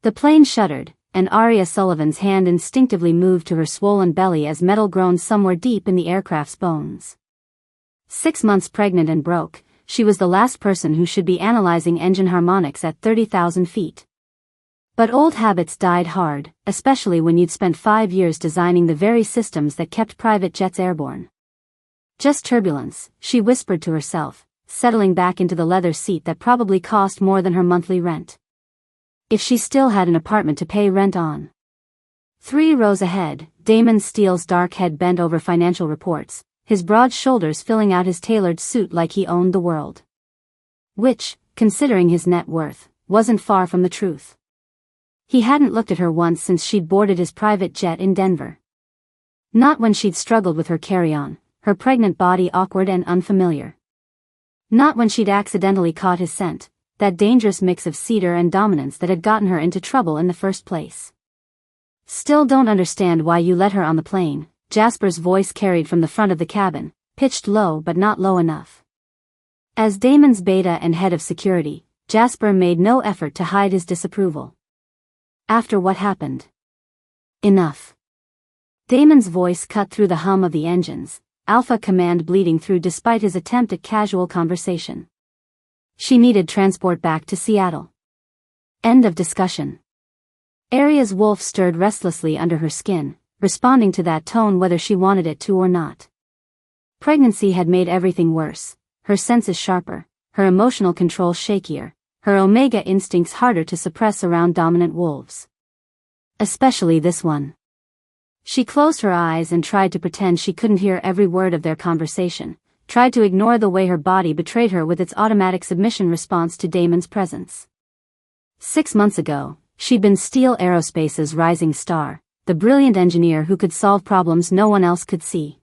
The plane shuddered, and Arya Sullivan's hand instinctively moved to her swollen belly as metal groaned somewhere deep in the aircraft's bones. 6 months pregnant and broke, she was the last person who should be analyzing engine harmonics at 30,000 feet. But old habits died hard, especially when you'd spent 5 years designing the very systems that kept private jets airborne. Just turbulence, she whispered to herself, settling back into the leather seat that probably cost more than her monthly rent. If she still had an apartment to pay rent on. 3 rows ahead, Damon Steele's dark head bent over financial reports, his broad shoulders filling out his tailored suit like he owned the world. Which, considering his net worth, wasn't far from the truth. He hadn't looked at her once since she'd boarded his private jet in Denver. Not when she'd struggled with her carry-on, her pregnant body awkward and unfamiliar. Not when she'd accidentally caught his scent, that dangerous mix of cedar and dominance that had gotten her into trouble in the first place. Still don't understand why you let her on the plane, Jasper's voice carried from the front of the cabin, pitched low but not low enough. As Damon's beta and head of security, Jasper made no effort to hide his disapproval. After what happened? Enough. Damon's voice cut through the hum of the engines, alpha command bleeding through despite his attempt at casual conversation. She needed transport back to Seattle. End of discussion. Arya's wolf stirred restlessly under her skin, responding to that tone whether she wanted it to or not. Pregnancy had made everything worse, her senses sharper, her emotional control shakier, her omega instincts harder to suppress around dominant wolves. Especially this one. She closed her eyes and tried to pretend she couldn't hear every word of their conversation, tried to ignore the way her body betrayed her with its automatic submission response to Damon's presence. 6 months ago, she'd been Steele Aerospace's rising star, the brilliant engineer who could solve problems no one else could see.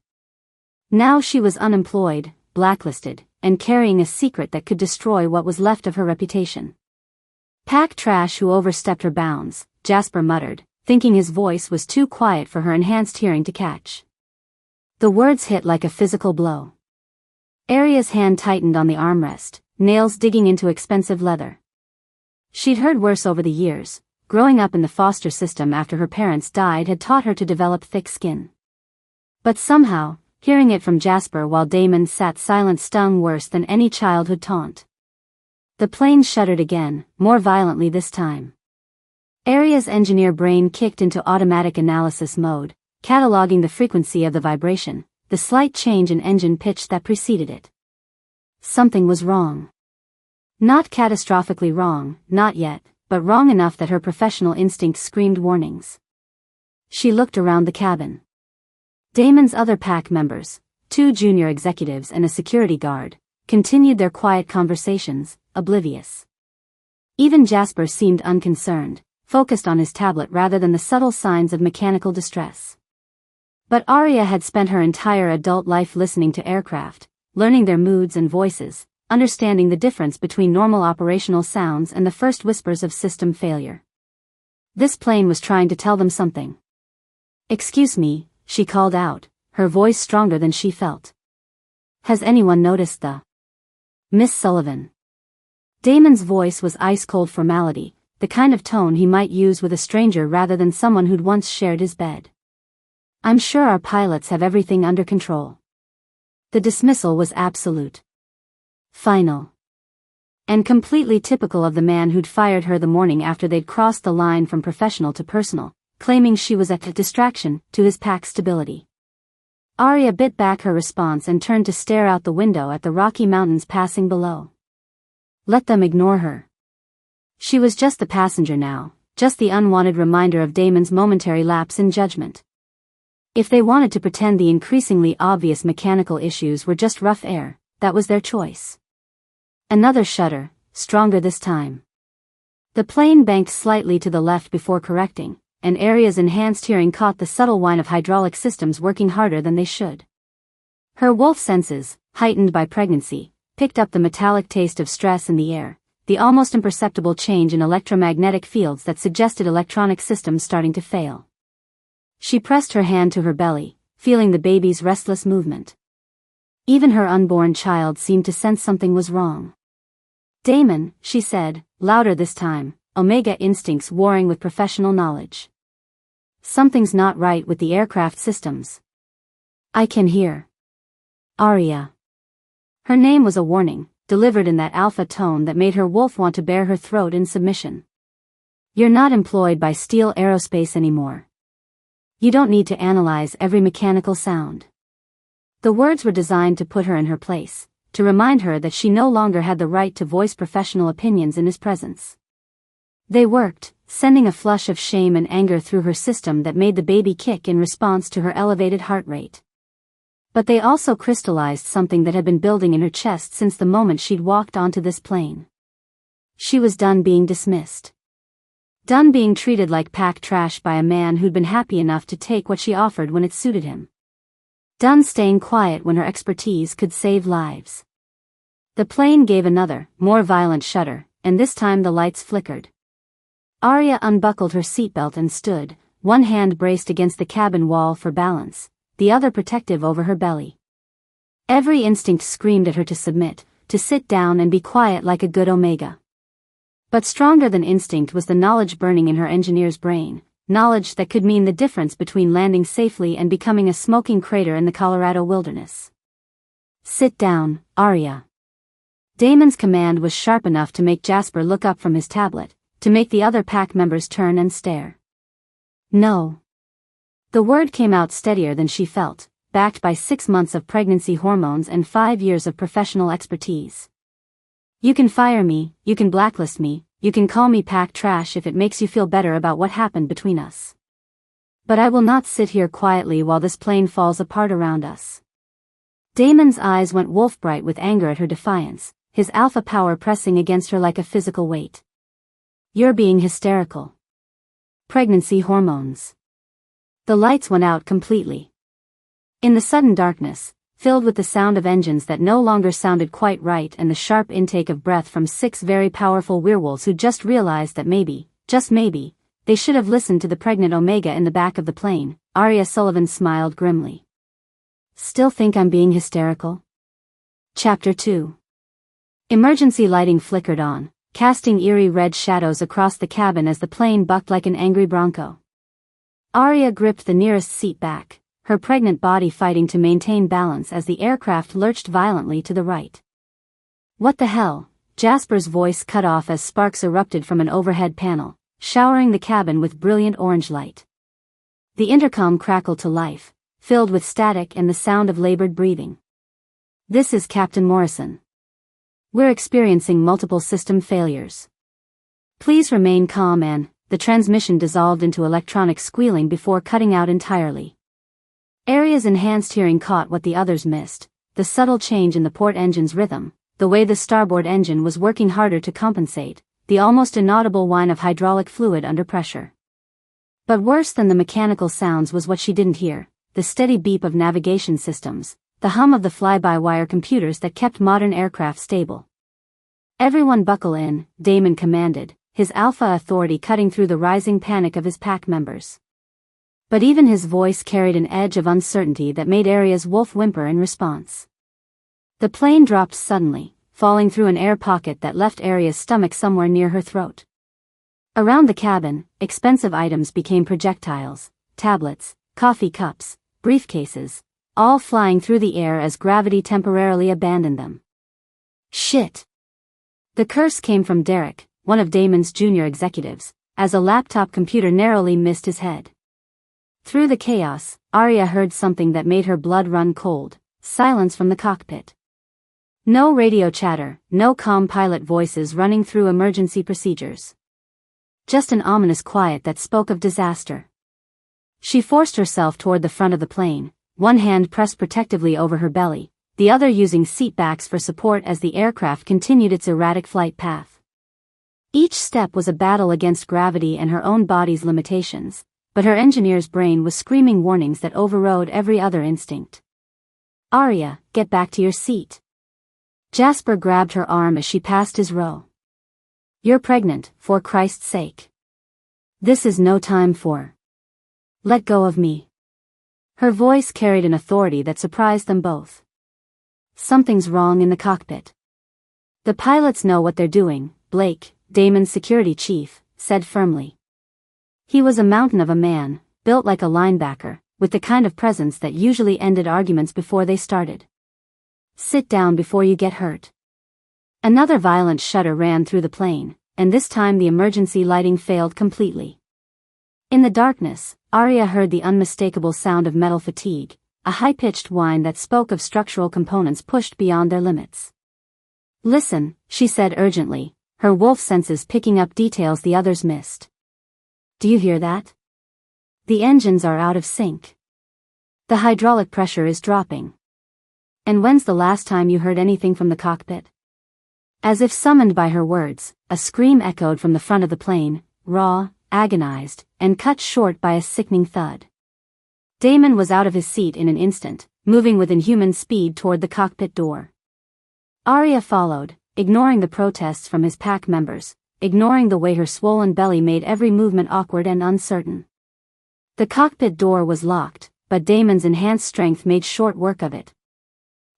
Now she was unemployed, blacklisted, and carrying a secret that could destroy what was left of her reputation. Pack trash who overstepped her bounds, Jasper muttered, thinking his voice was too quiet for her enhanced hearing to catch. The words hit like a physical blow. Arya's hand tightened on the armrest, nails digging into expensive leather. She'd heard worse over the years. Growing up in the foster system after her parents died had taught her to develop thick skin. But somehow, hearing it from Jasper while Damon sat silent stung worse than any childhood taunt. The plane shuddered again, more violently this time. Arya's engineer brain kicked into automatic analysis mode, cataloging the frequency of the vibration, the slight change in engine pitch that preceded it. Something was wrong. Not catastrophically wrong, not yet, but wrong enough that her professional instincts screamed warnings. She looked around the cabin. Damon's other pack members, 2 junior executives and a security guard, continued their quiet conversations, oblivious. Even Jasper seemed unconcerned, focused on his tablet rather than the subtle signs of mechanical distress. But Arya had spent her entire adult life listening to aircraft, learning their moods and voices, understanding the difference between normal operational sounds and the first whispers of system failure. This plane was trying to tell them something. "Excuse me," she called out, her voice stronger than she felt. "Has anyone noticed the Miss Sullivan?" Damon's voice was ice-cold formality, the kind of tone he might use with a stranger rather than someone who'd once shared his bed. "I'm sure our pilots have everything under control." The dismissal was absolute. Final. And completely typical of the man who'd fired her the morning after they'd crossed the line from professional to personal, claiming she was a distraction to his pack's stability. Arya bit back her response and turned to stare out the window at the Rocky Mountains passing below. Let them ignore her. She was just the passenger now, just the unwanted reminder of Damon's momentary lapse in judgment. If they wanted to pretend the increasingly obvious mechanical issues were just rough air, that was their choice. Another shudder, stronger this time. The plane banked slightly to the left before correcting, and Arya's enhanced hearing caught the subtle whine of hydraulic systems working harder than they should. Her wolf senses, heightened by pregnancy, picked up the metallic taste of stress in the air, the almost imperceptible change in electromagnetic fields that suggested electronic systems starting to fail. She pressed her hand to her belly, feeling the baby's restless movement. Even her unborn child seemed to sense something was wrong. "Damon," she said, louder this time, Omega instincts warring with professional knowledge. Something's not right with the aircraft systems. I can hear. Arya. Her name was a warning, delivered in that alpha tone that made her wolf want to bare her throat in submission. You're not employed by Steel Aerospace anymore. You don't need to analyze every mechanical sound. The words were designed to put her in her place, to remind her that she no longer had the right to voice professional opinions in his presence. They worked, sending a flush of shame and anger through her system that made the baby kick in response to her elevated heart rate. But they also crystallized something that had been building in her chest since the moment she'd walked onto this plane. She was done being dismissed. Done being treated like pack trash by a man who'd been happy enough to take what she offered when it suited him. Done staying quiet when her expertise could save lives. The plane gave another, more violent shudder, and this time the lights flickered. Arya unbuckled her seatbelt and stood, one hand braced against the cabin wall for balance, the other protective over her belly. Every instinct screamed at her to submit, to sit down and be quiet like a good Omega. But stronger than instinct was the knowledge burning in her engineer's brain, knowledge that could mean the difference between landing safely and becoming a smoking crater in the Colorado wilderness. Sit down, Arya. Damon's command was sharp enough to make Jasper look up from his tablet, to make the other pack members turn and stare. No. The word came out steadier than she felt, backed by 6 months of pregnancy hormones and 5 years of professional expertise. You can fire me, you can blacklist me, you can call me pack trash if it makes you feel better about what happened between us. But I will not sit here quietly while this plane falls apart around us. Damon's eyes went wolf-bright with anger at her defiance, his alpha power pressing against her like a physical weight. You're being hysterical. Pregnancy hormones. The lights went out completely. In the sudden darkness, filled with the sound of engines that no longer sounded quite right and the sharp intake of breath from 6 very powerful werewolves who just realized that maybe, just maybe, they should have listened to the pregnant Omega in the back of the plane, Arya Sullivan smiled grimly. Still think I'm being hysterical? Chapter 2. Emergency lighting flickered on, casting eerie red shadows across the cabin as the plane bucked like an angry bronco. Arya gripped the nearest seat back, her pregnant body fighting to maintain balance as the aircraft lurched violently to the right. What the hell? Jasper's voice cut off as sparks erupted from an overhead panel, showering the cabin with brilliant orange light. The intercom crackled to life, filled with static and the sound of labored breathing. This is Captain Morrison. We're experiencing multiple system failures. Please remain calm and, the transmission dissolved into electronic squealing before cutting out entirely. Arya's enhanced hearing caught what the others missed, the subtle change in the port engine's rhythm, the way the starboard engine was working harder to compensate, the almost inaudible whine of hydraulic fluid under pressure. But worse than the mechanical sounds was what she didn't hear, the steady beep of navigation systems, the hum of the fly-by-wire computers that kept modern aircraft stable. Everyone buckle in, Damon commanded, his alpha authority cutting through the rising panic of his pack members. But even his voice carried an edge of uncertainty that made Arya's wolf whimper in response. The plane dropped suddenly, falling through an air pocket that left Arya's stomach somewhere near her throat. Around the cabin, expensive items became projectiles, tablets, coffee cups, briefcases, all flying through the air as gravity temporarily abandoned them. Shit! The curse came from Derek, one of Damon's junior executives, as a laptop computer narrowly missed his head. Through the chaos, Arya heard something that made her blood run cold, silence from the cockpit. No radio chatter, no calm pilot voices running through emergency procedures. Just an ominous quiet that spoke of disaster. She forced herself toward the front of the plane, one hand pressed protectively over her belly, the other using seat backs for support as the aircraft continued its erratic flight path. Each step was a battle against gravity and her own body's limitations, but her engineer's brain was screaming warnings that overrode every other instinct. Arya, get back to your seat. Jasper grabbed her arm as she passed his row. You're pregnant, for Christ's sake. This is no time for. Let go of me. Her voice carried an authority that surprised them both. Something's wrong in the cockpit. The pilots know what they're doing, Blake, Damon's security chief, said firmly. He was a mountain of a man, built like a linebacker, with the kind of presence that usually ended arguments before they started. Sit down before you get hurt. Another violent shudder ran through the plane, and this time the emergency lighting failed completely. In the darkness, Arya heard the unmistakable sound of metal fatigue, a high-pitched whine that spoke of structural components pushed beyond their limits. Listen, she said urgently, her wolf senses picking up details the others missed. Do you hear that? The engines are out of sync. The hydraulic pressure is dropping. And when's the last time you heard anything from the cockpit? As if summoned by her words, a scream echoed from the front of the plane, raw, agonized, and cut short by a sickening thud. Damon was out of his seat in an instant, moving with inhuman speed toward the cockpit door. Arya followed, ignoring the protests from his pack members, ignoring the way her swollen belly made every movement awkward and uncertain. The cockpit door was locked, but Damon's enhanced strength made short work of it.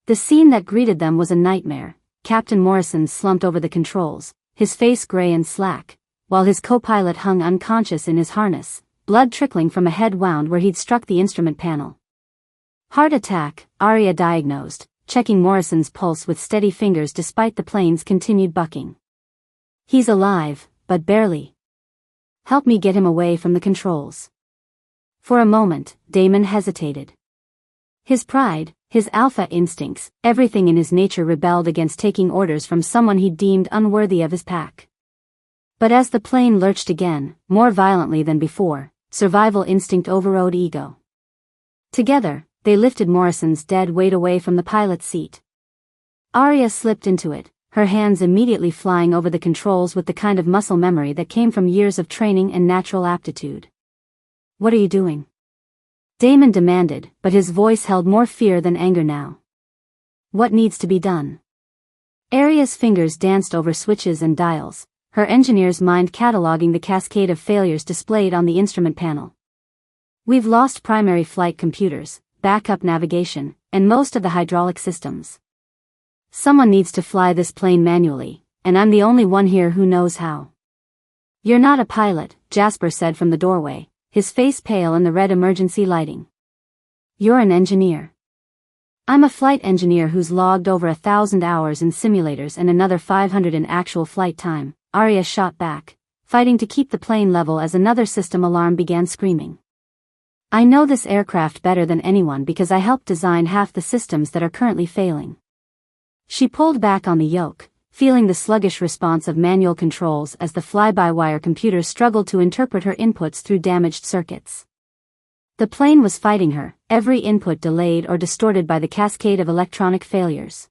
The scene that greeted them was a nightmare. Captain Morrison slumped over the controls, his face gray and slack, while his co-pilot hung unconscious in his harness, blood trickling from a head wound where he'd struck the instrument panel. Heart attack, Arya diagnosed, checking Morrison's pulse with steady fingers despite the plane's continued bucking. He's alive, but barely. Help me get him away from the controls. For a moment, Damon hesitated. His pride, his alpha instincts, everything in his nature rebelled against taking orders from someone he deemed unworthy of his pack. But as the plane lurched again, more violently than before, survival instinct overrode ego. Together, they lifted Morrison's dead weight away from the pilot's seat. Arya slipped into it, her hands immediately flying over the controls with the kind of muscle memory that came from years of training and natural aptitude. What are you doing? Damon demanded, but his voice held more fear than anger now. What needs to be done? Arya's fingers danced over switches and dials, her engineer's mind cataloging the cascade of failures displayed on the instrument panel. We've lost primary flight computers, backup navigation, and most of the hydraulic systems. Someone needs to fly this plane manually, and I'm the only one here who knows how. You're not a pilot, Jasper said from the doorway, his face pale in the red emergency lighting. You're an engineer. I'm a flight engineer who's logged over 1,000 hours in simulators and another 500 in actual flight time, Arya shot back, fighting to keep the plane level as another system alarm began screaming. I know this aircraft better than anyone because I helped design half the systems that are currently failing. She pulled back on the yoke, feeling the sluggish response of manual controls as the fly-by-wire computer struggled to interpret her inputs through damaged circuits. The plane was fighting her, every input delayed or distorted by the cascade of electronic failures.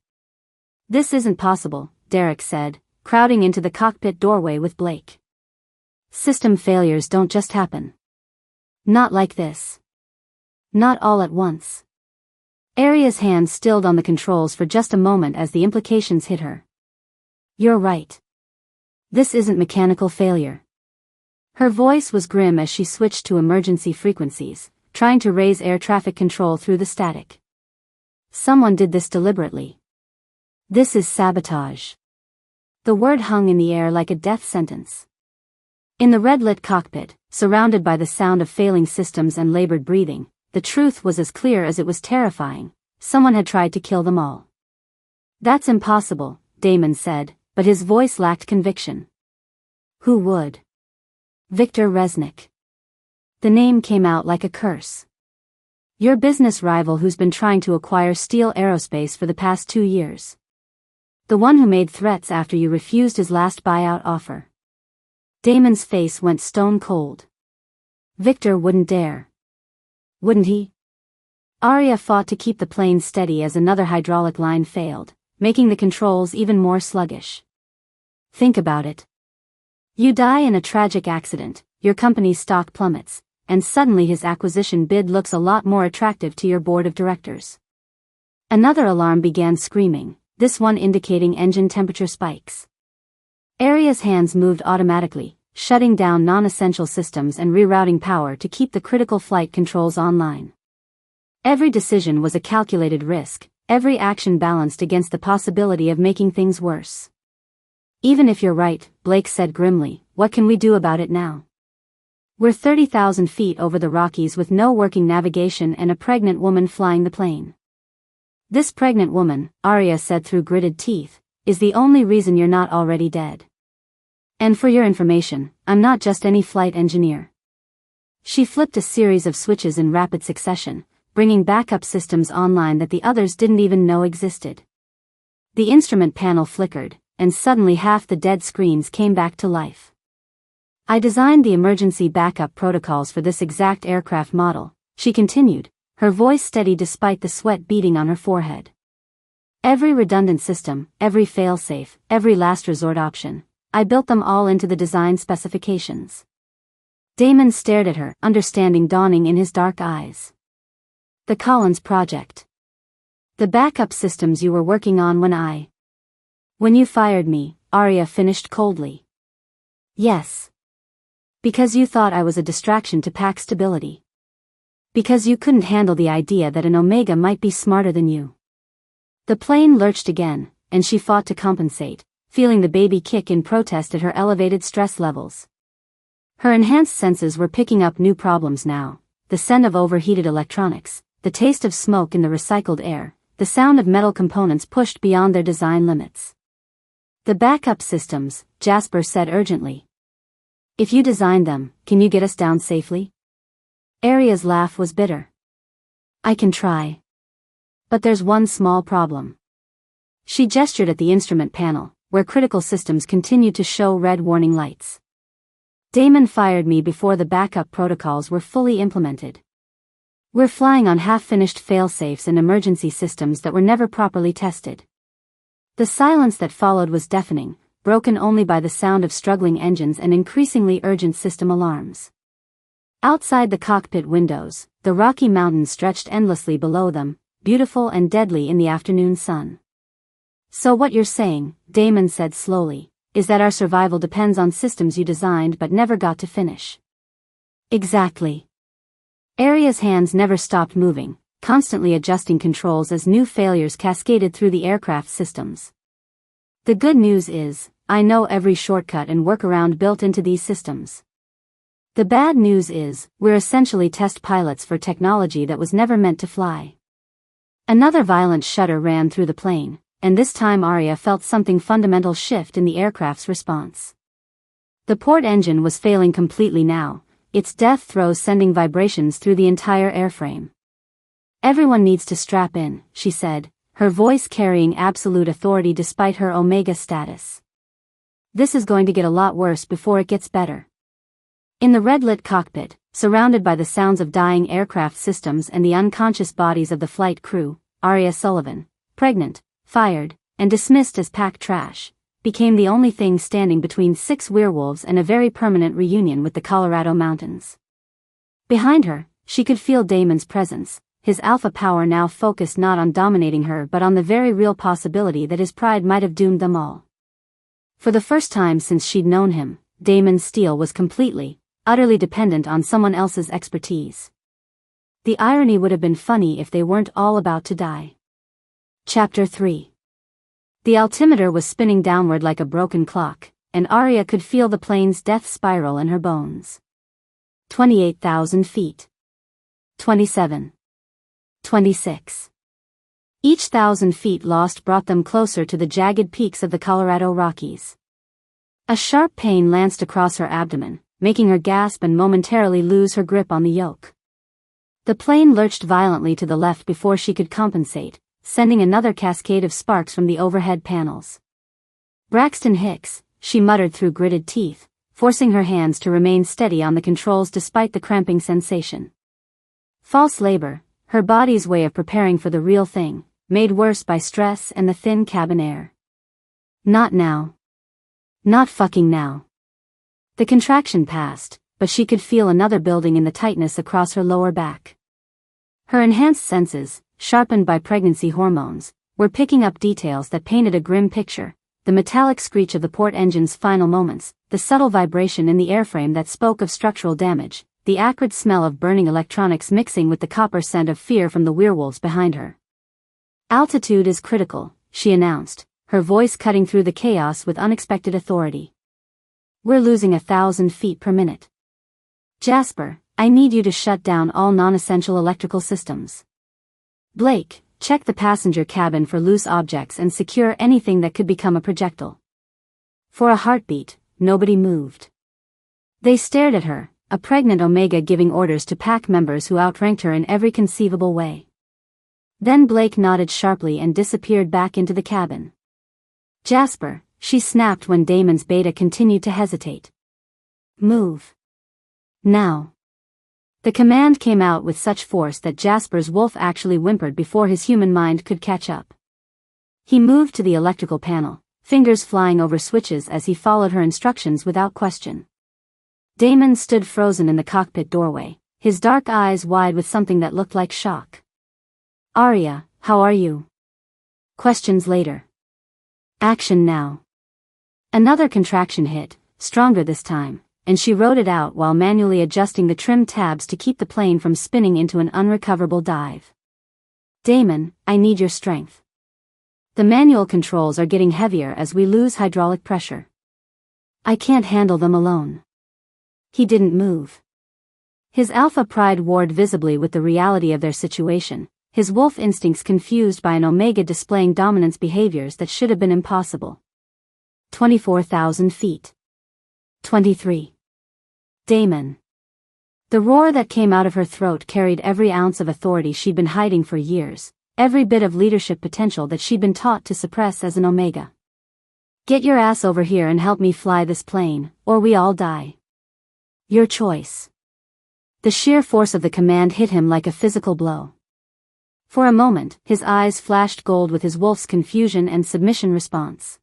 This isn't possible, Derek said, crowding into the cockpit doorway with Blake. System failures don't just happen. Not like this. Not all at once. Arya's hands stilled on the controls for just a moment as the implications hit her. You're right. This isn't mechanical failure. Her voice was grim as she switched to emergency frequencies, trying to raise air traffic control through the static. Someone did this deliberately. This is sabotage. The word hung in the air like a death sentence. In the red-lit cockpit, surrounded by the sound of failing systems and labored breathing, the truth was as clear as it was terrifying. Someone had tried to kill them all. That's impossible, Damon said, but his voice lacked conviction. Who would? Victor Resnick. The name came out like a curse. Your business rival who's been trying to acquire Steele Aerospace for the past 2 years. The one who made threats after you refused his last buyout offer. Damon's face went stone cold. Victor wouldn't dare. Wouldn't he? Arya fought to keep the plane steady as another hydraulic line failed, making the controls even more sluggish. Think about it. You die in a tragic accident, your company's stock plummets, and suddenly his acquisition bid looks a lot more attractive to your board of directors. Another alarm began screaming, this one indicating engine temperature spikes. Arya's hands moved automatically, shutting down non-essential systems and rerouting power to keep the critical flight controls online. Every decision was a calculated risk, every action balanced against the possibility of making things worse. Even if you're right, Blake said grimly, what can we do about it now? We're 30,000 feet over the Rockies with no working navigation and a pregnant woman flying the plane. This pregnant woman, Arya said through gritted teeth, is the only reason you're not already dead. And for your information, I'm not just any flight engineer. She flipped a series of switches in rapid succession, bringing backup systems online that the others didn't even know existed. The instrument panel flickered, and suddenly half the dead screens came back to life. I designed the emergency backup protocols for this exact aircraft model, she continued, her voice steady despite the sweat beading on her forehead. Every redundant system, every failsafe, every last resort option, I built them all into the design specifications. Damon stared at her, understanding dawning in his dark eyes. The Collins Project. The backup systems you were working on when you fired me, Arya finished coldly. Yes. Because you thought I was a distraction to pack stability. Because you couldn't handle the idea that an Omega might be smarter than you. The plane lurched again, and she fought to compensate, feeling the baby kick in protest at her elevated stress levels. Her enhanced senses were picking up new problems now, the scent of overheated electronics, the taste of smoke in the recycled air, the sound of metal components pushed beyond their design limits. The backup systems, Jasper said urgently. If you designed them, can you get us down safely? Arya's laugh was bitter. I can try. But there's one small problem. She gestured at the instrument panel, where critical systems continued to show red warning lights. Damon fired me before the backup protocols were fully implemented. We're flying on half-finished failsafes and emergency systems that were never properly tested. The silence that followed was deafening, broken only by the sound of struggling engines and increasingly urgent system alarms. Outside the cockpit windows, the Rocky Mountains stretched endlessly below them, beautiful and deadly in the afternoon sun. So what you're saying, Damon said slowly, is that our survival depends on systems you designed but never got to finish. Exactly. Arya's hands never stopped moving, constantly adjusting controls as new failures cascaded through the aircraft systems. The good news is, I know every shortcut and workaround built into these systems. The bad news is, we're essentially test pilots for technology that was never meant to fly. Another violent shudder ran through the plane, and this time Arya felt something fundamental shift in the aircraft's response. The port engine was failing completely now, its death throes sending vibrations through the entire airframe. Everyone needs to strap in, she said, her voice carrying absolute authority despite her Omega status. This is going to get a lot worse before it gets better. In the red-lit cockpit, surrounded by the sounds of dying aircraft systems and the unconscious bodies of the flight crew, Arya Sullivan, pregnant, fired, and dismissed as packed trash, became the only thing standing between 6 werewolves and a very permanent reunion with the Colorado mountains. Behind her, she could feel Damon's presence, his alpha power now focused not on dominating her but on the very real possibility that his pride might have doomed them all. For the first time since she'd known him, Damon's steel was completely, utterly dependent on someone else's expertise. The irony would have been funny if they weren't all about to die. Chapter 3. The altimeter was spinning downward like a broken clock, and Arya could feel the plane's death spiral in her bones. 28,000 feet. 27. 26. Each 1,000 feet lost brought them closer to the jagged peaks of the Colorado Rockies. A sharp pain lanced across her abdomen, making her gasp and momentarily lose her grip on the yoke. The plane lurched violently to the left before she could compensate, sending another cascade of sparks from the overhead panels. Braxton Hicks, she muttered through gritted teeth, forcing her hands to remain steady on the controls despite the cramping sensation. False labor, her body's way of preparing for the real thing, made worse by stress and the thin cabin air. Not now. Not fucking now. The contraction passed, but she could feel another building in the tightness across her lower back. Her enhanced senses, sharpened by pregnancy hormones, were picking up details that painted a grim picture, the metallic screech of the port engine's final moments, the subtle vibration in the airframe that spoke of structural damage, the acrid smell of burning electronics mixing with the copper scent of fear from the werewolves behind her. Altitude is critical, she announced, her voice cutting through the chaos with unexpected authority. We're losing 1,000 feet per minute. Jasper, I need you to shut down all non-essential electrical systems. Blake, check the passenger cabin for loose objects and secure anything that could become a projectile. For a heartbeat, nobody moved. They stared at her, a pregnant Omega giving orders to pack members who outranked her in every conceivable way. Then Blake nodded sharply and disappeared back into the cabin. Jasper, she snapped when Damon's beta continued to hesitate. Move. Now. The command came out with such force that Jasper's wolf actually whimpered before his human mind could catch up. He moved to the electrical panel, fingers flying over switches as he followed her instructions without question. Damon stood frozen in the cockpit doorway, his dark eyes wide with something that looked like shock. Arya, how are you? Questions later. Action now. Another contraction hit, stronger this time, and she rode it out while manually adjusting the trim tabs to keep the plane from spinning into an unrecoverable dive. Damon, I need your strength. The manual controls are getting heavier as we lose hydraulic pressure. I can't handle them alone. He didn't move. His alpha pride warred visibly with the reality of their situation, his wolf instincts confused by an Omega displaying dominance behaviors that should have been impossible. 24,000 feet. 23. Damon. The roar that came out of her throat carried every ounce of authority she'd been hiding for years, every bit of leadership potential that she'd been taught to suppress as an Omega. Get your ass over here and help me fly this plane, or we all die. Your choice. The sheer force of the command hit him like a physical blow. For a moment, his eyes flashed gold with his wolf's confusion and submission response.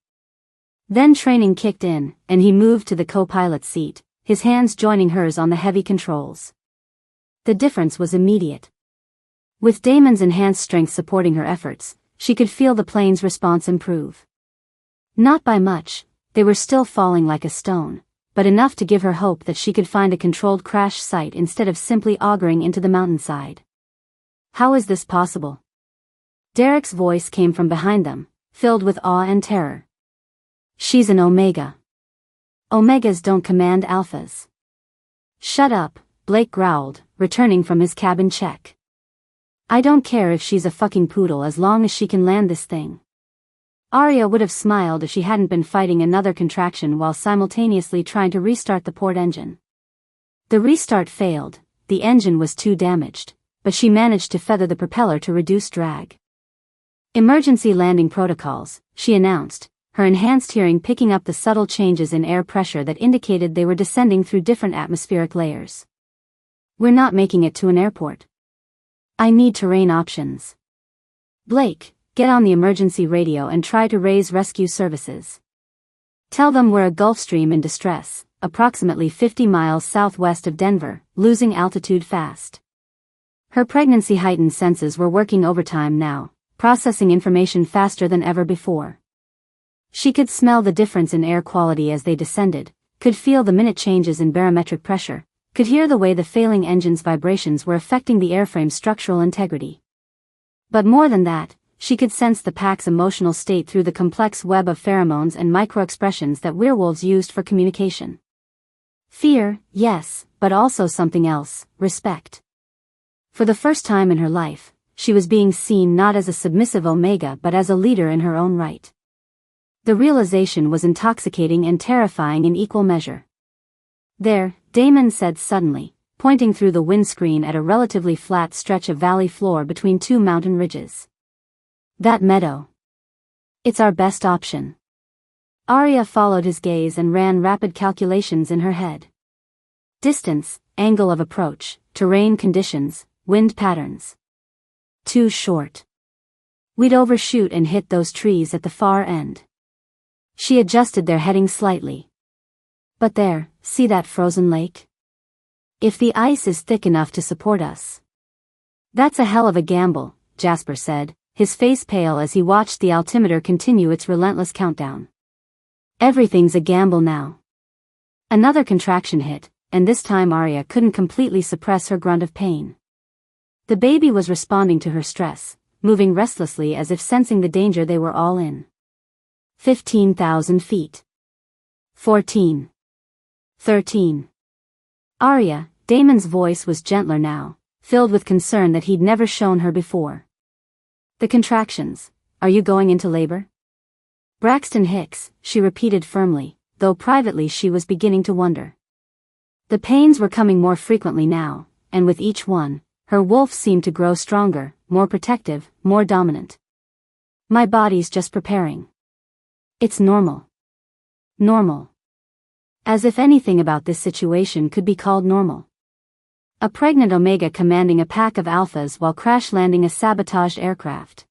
Then training kicked in, and he moved to the co-pilot's seat, his hands joining hers on the heavy controls. The difference was immediate. With Damon's enhanced strength supporting her efforts, she could feel the plane's response improve. Not by much, they were still falling like a stone, but enough to give her hope that she could find a controlled crash site instead of simply auguring into the mountainside. How is this possible? Derek's voice came from behind them, filled with awe and terror. She's an Omega. Omegas don't command alphas. Shut up, Blake growled, returning from his cabin check. I don't care if she's a fucking poodle as long as she can land this thing. Arya would have smiled if she hadn't been fighting another contraction while simultaneously trying to restart the port engine. The restart failed, the engine was too damaged, but she managed to feather the propeller to reduce drag. Emergency landing protocols, she announced, her enhanced hearing picking up the subtle changes in air pressure that indicated they were descending through different atmospheric layers. We're not making it to an airport. I need terrain options. Blake, get on the emergency radio and try to raise rescue services. Tell them we're a Gulf Stream in distress, approximately 50 miles southwest of Denver, losing altitude fast. Her pregnancy-heightened senses were working overtime now, processing information faster than ever before. She could smell the difference in air quality as they descended, could feel the minute changes in barometric pressure, could hear the way the failing engine's vibrations were affecting the airframe's structural integrity. But more than that, she could sense the pack's emotional state through the complex web of pheromones and micro-expressions that werewolves used for communication. Fear, yes, but also something else, respect. For the first time in her life, she was being seen not as a submissive Omega but as a leader in her own right. The realization was intoxicating and terrifying in equal measure. There, Damon said suddenly, pointing through the windscreen at a relatively flat stretch of valley floor between two mountain ridges. That meadow. It's our best option. Arya followed his gaze and ran rapid calculations in her head. Distance, angle of approach, terrain conditions, wind patterns. Too short. We'd overshoot and hit those trees at the far end. She adjusted their heading slightly. But there, see that frozen lake? If the ice is thick enough to support us. That's a hell of a gamble, Jasper said, his face pale as he watched the altimeter continue its relentless countdown. Everything's a gamble now. Another contraction hit, and this time Arya couldn't completely suppress her grunt of pain. The baby was responding to her stress, moving restlessly as if sensing the danger they were all in. 15,000 feet. 14. 13. Arya, Damon's voice was gentler now, filled with concern that he'd never shown her before. The contractions. Are you going into labor? Braxton Hicks, she repeated firmly, though privately she was beginning to wonder. The pains were coming more frequently now, and with each one, her wolf seemed to grow stronger, more protective, more dominant. My body's just preparing. It's normal. Normal. As if anything about this situation could be called normal. A pregnant Omega commanding a pack of alphas while crash-landing a sabotaged aircraft.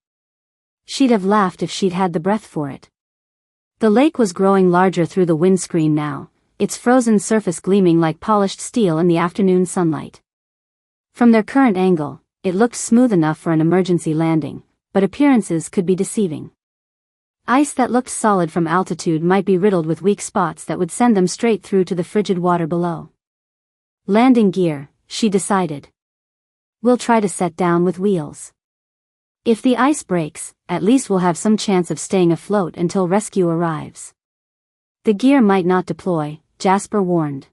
She'd have laughed if she'd had the breath for it. The lake was growing larger through the windscreen now, its frozen surface gleaming like polished steel in the afternoon sunlight. From their current angle, it looked smooth enough for an emergency landing, but appearances could be deceiving. Ice that looked solid from altitude might be riddled with weak spots that would send them straight through to the frigid water below. Landing gear, she decided. We'll try to set down with wheels. If the ice breaks, at least we'll have some chance of staying afloat until rescue arrives. The gear might not deploy, Jasper warned.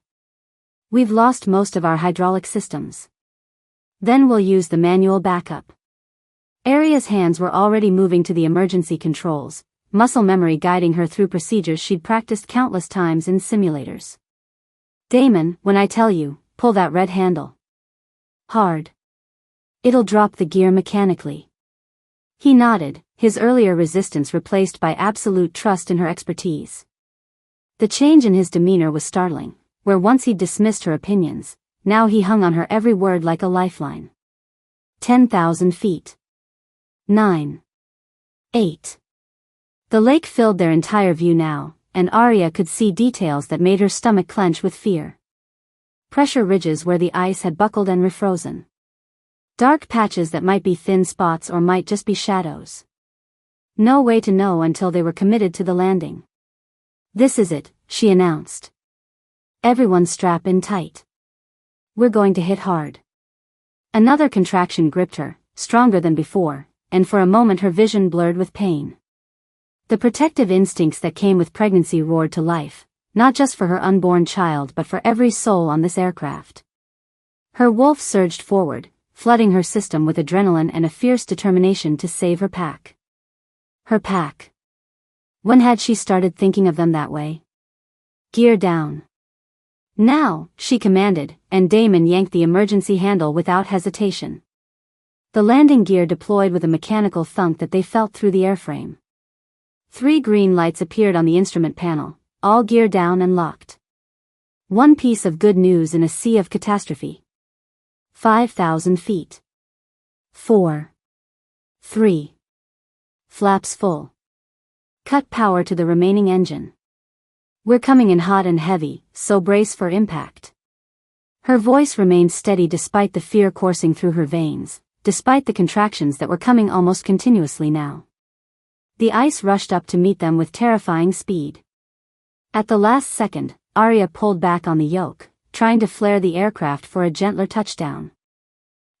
We've lost most of our hydraulic systems. Then we'll use the manual backup. Arya's hands were already moving to the emergency controls, muscle memory guiding her through procedures she'd practiced countless times in simulators. Damon, when I tell you, pull that red handle. Hard. It'll drop the gear mechanically. He nodded, his earlier resistance replaced by absolute trust in her expertise. The change in his demeanor was startling, where once he'd dismissed her opinions, now he hung on her every word like a lifeline. 10,000 feet. 9. 8. The lake filled their entire view now, and Arya could see details that made her stomach clench with fear. Pressure ridges where the ice had buckled and refrozen. Dark patches that might be thin spots or might just be shadows. No way to know until they were committed to the landing. This is it, she announced. Everyone strap in tight. We're going to hit hard. Another contraction gripped her, stronger than before, and for a moment her vision blurred with pain. The protective instincts that came with pregnancy roared to life, not just for her unborn child but for every soul on this aircraft. Her wolf surged forward, flooding her system with adrenaline and a fierce determination to save her pack. Her pack. When had she started thinking of them that way? Gear down. Now, she commanded, and Damon yanked the emergency handle without hesitation. The landing gear deployed with a mechanical thunk that they felt through the airframe. 3 green lights appeared on the instrument panel, all gear down and locked. One piece of good news in a sea of catastrophe. 5,000 feet. 4. 3. Flaps full. Cut power to the remaining engine. We're coming in hot and heavy, so brace for impact. Her voice remained steady despite the fear coursing through her veins, despite the contractions that were coming almost continuously now. The ice rushed up to meet them with terrifying speed. At the last second, Arya pulled back on the yoke, trying to flare the aircraft for a gentler touchdown.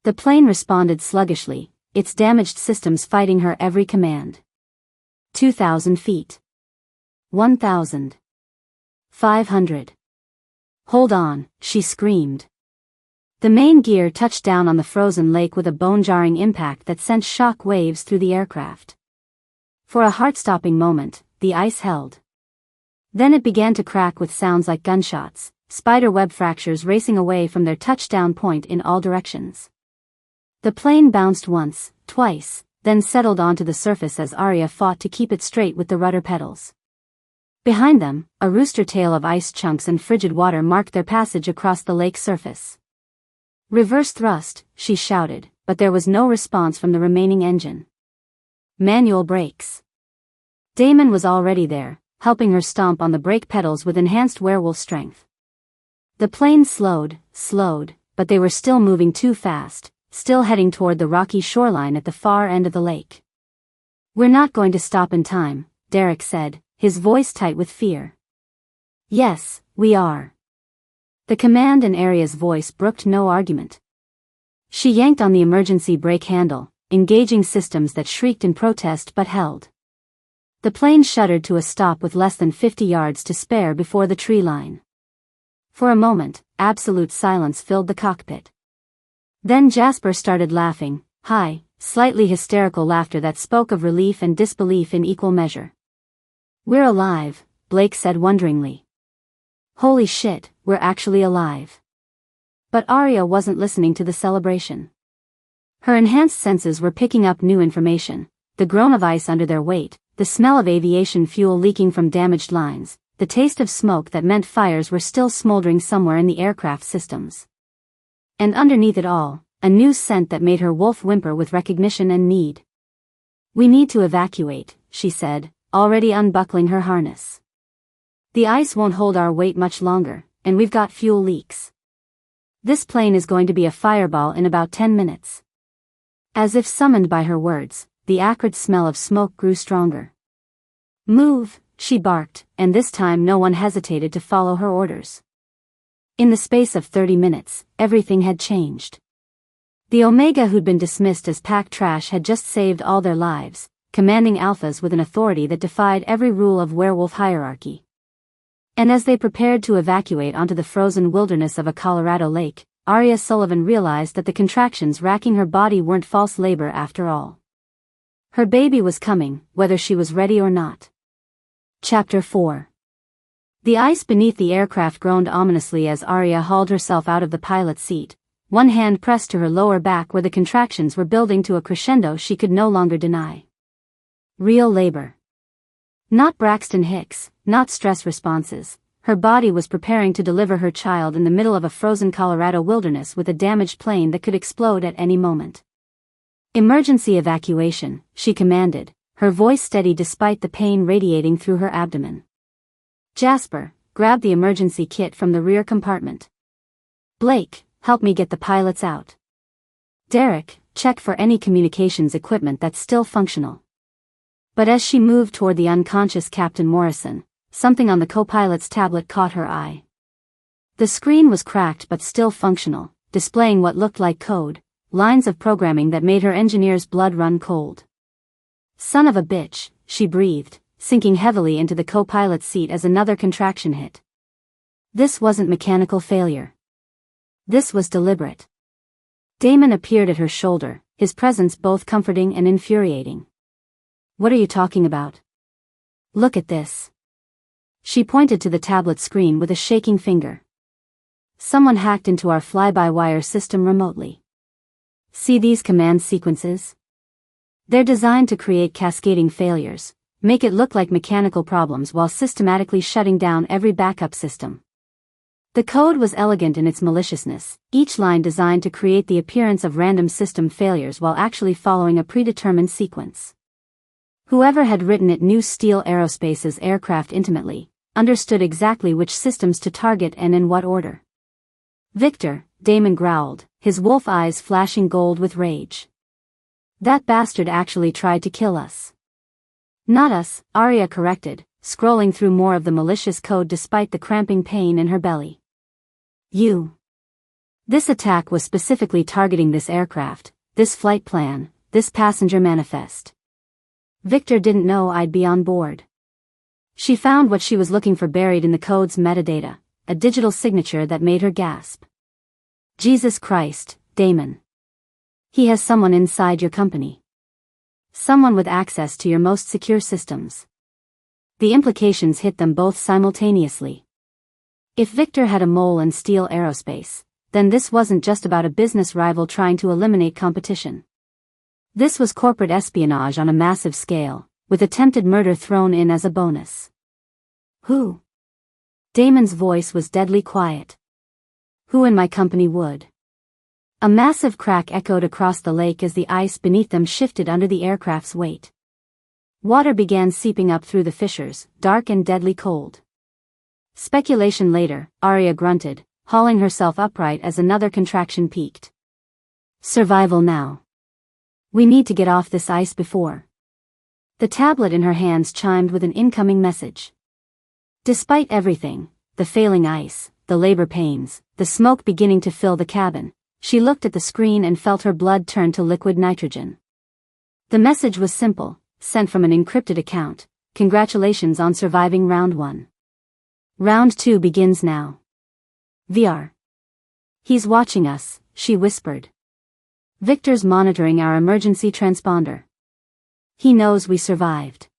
The plane responded sluggishly, its damaged systems fighting her every command. 2,000 feet. 1,000. 500. Hold on, she screamed. The main gear touched down on the frozen lake with a bone-jarring impact that sent shock waves through the aircraft. For a heart-stopping moment, the ice held. Then it began to crack with sounds like gunshots, spider-web fractures racing away from their touchdown point in all directions. The plane bounced once, twice, then settled onto the surface as Arya fought to keep it straight with the rudder pedals. Behind them, a rooster tail of ice chunks and frigid water marked their passage across the lake's surface. Reverse thrust, she shouted, but there was no response from the remaining engine. Manual brakes. Damon was already there, helping her stomp on the brake pedals with enhanced werewolf strength. The plane slowed, but they were still moving too fast, still heading toward the rocky shoreline at the far end of the lake. We're not going to stop in time, Derek said, his voice tight with fear. Yes, we are. The command in Arya's voice brooked no argument. She yanked on the emergency brake handle, engaging systems that shrieked in protest but held. The plane shuddered to a stop with less than 50 yards to spare before the tree line. For a moment, absolute silence filled the cockpit. Then Jasper started laughing, high, slightly hysterical laughter that spoke of relief and disbelief in equal measure. "We're alive," Blake said wonderingly. "Holy shit, we're actually alive." But Arya wasn't listening to the celebration. Her enhanced senses were picking up new information: the groan of ice under their weight, the smell of aviation fuel leaking from damaged lines, the taste of smoke that meant fires were still smoldering somewhere in the aircraft systems. And underneath it all, a new scent that made her wolf whimper with recognition and need. "We need to evacuate," she said, already unbuckling her harness. "The ice won't hold our weight much longer, and we've got fuel leaks. This plane is going to be a fireball in about 10 minutes. As if summoned by her words, the acrid smell of smoke grew stronger. "Move," she barked, and this time no one hesitated to follow her orders. In the space of 30 minutes, everything had changed. The Omega who'd been dismissed as pack trash had just saved all their lives, commanding alphas with an authority that defied every rule of werewolf hierarchy. And as they prepared to evacuate onto the frozen wilderness of a Colorado lake, Arya Sullivan realized that the contractions racking her body weren't false labor after all. Her baby was coming, whether she was ready or not. Chapter 4. The ice beneath the aircraft groaned ominously as Arya hauled herself out of the pilot's seat, one hand pressed to her lower back where the contractions were building to a crescendo she could no longer deny. Real labor. Not Braxton Hicks, not stress responses. Her body was preparing to deliver her child in the middle of a frozen Colorado wilderness with a damaged plane that could explode at any moment. "Emergency evacuation," she commanded, her voice steady despite the pain radiating through her abdomen. "Jasper, grab the emergency kit from the rear compartment. Blake, help me get the pilots out. Derek, check for any communications equipment that's still functional." But as she moved toward the unconscious Captain Morrison, something on the co-pilot's tablet caught her eye. The screen was cracked but still functional, displaying what looked like code, lines of programming that made her engineer's blood run cold. "Son of a bitch," she breathed, sinking heavily into the co-pilot's seat as another contraction hit. This wasn't mechanical failure. This was deliberate. Damon appeared at her shoulder, his presence both comforting and infuriating. "What are you talking about? Look at this." She pointed to the tablet screen with a shaking finger. "Someone hacked into our fly-by-wire system remotely. See these command sequences? They're designed to create cascading failures, make it look like mechanical problems while systematically shutting down every backup system." The code was elegant in its maliciousness, each line designed to create the appearance of random system failures while actually following a predetermined sequence. Whoever had written it knew Steel Aerospace's aircraft intimately, understood exactly which systems to target and in what order. "Victor," Damon growled, his wolf eyes flashing gold with rage. "That bastard actually tried to kill us." "Not us," Arya corrected, scrolling through more of the malicious code despite the cramping pain in her belly. "You. This attack was specifically targeting this aircraft, this flight plan, this passenger manifest. Victor didn't know I'd be on board." She found what she was looking for buried in the code's metadata, a digital signature that made her gasp. "Jesus Christ, Damon. He has someone inside your company. Someone with access to your most secure systems." The implications hit them both simultaneously. If Victor had a mole in Steel Aerospace, then this wasn't just about a business rival trying to eliminate competition. This was corporate espionage on a massive scale, with attempted murder thrown in as a bonus. "Who?" Damon's voice was deadly quiet. "Who in my company would?" A massive crack echoed across the lake as the ice beneath them shifted under the aircraft's weight. Water began seeping up through the fissures, dark and deadly cold. "Speculation later," Arya grunted, hauling herself upright as another contraction peaked. "Survival now. We need to get off this ice before." The tablet in her hands chimed with an incoming message. Despite everything, the failing ice, the labor pains, the smoke beginning to fill the cabin, she looked at the screen and felt her blood turn to liquid nitrogen. The message was simple, sent from an encrypted account: "Congratulations on surviving round 1. Round 2 begins now." VR. He's watching us, she whispered. Victor's monitoring our emergency transponder. He knows we survived.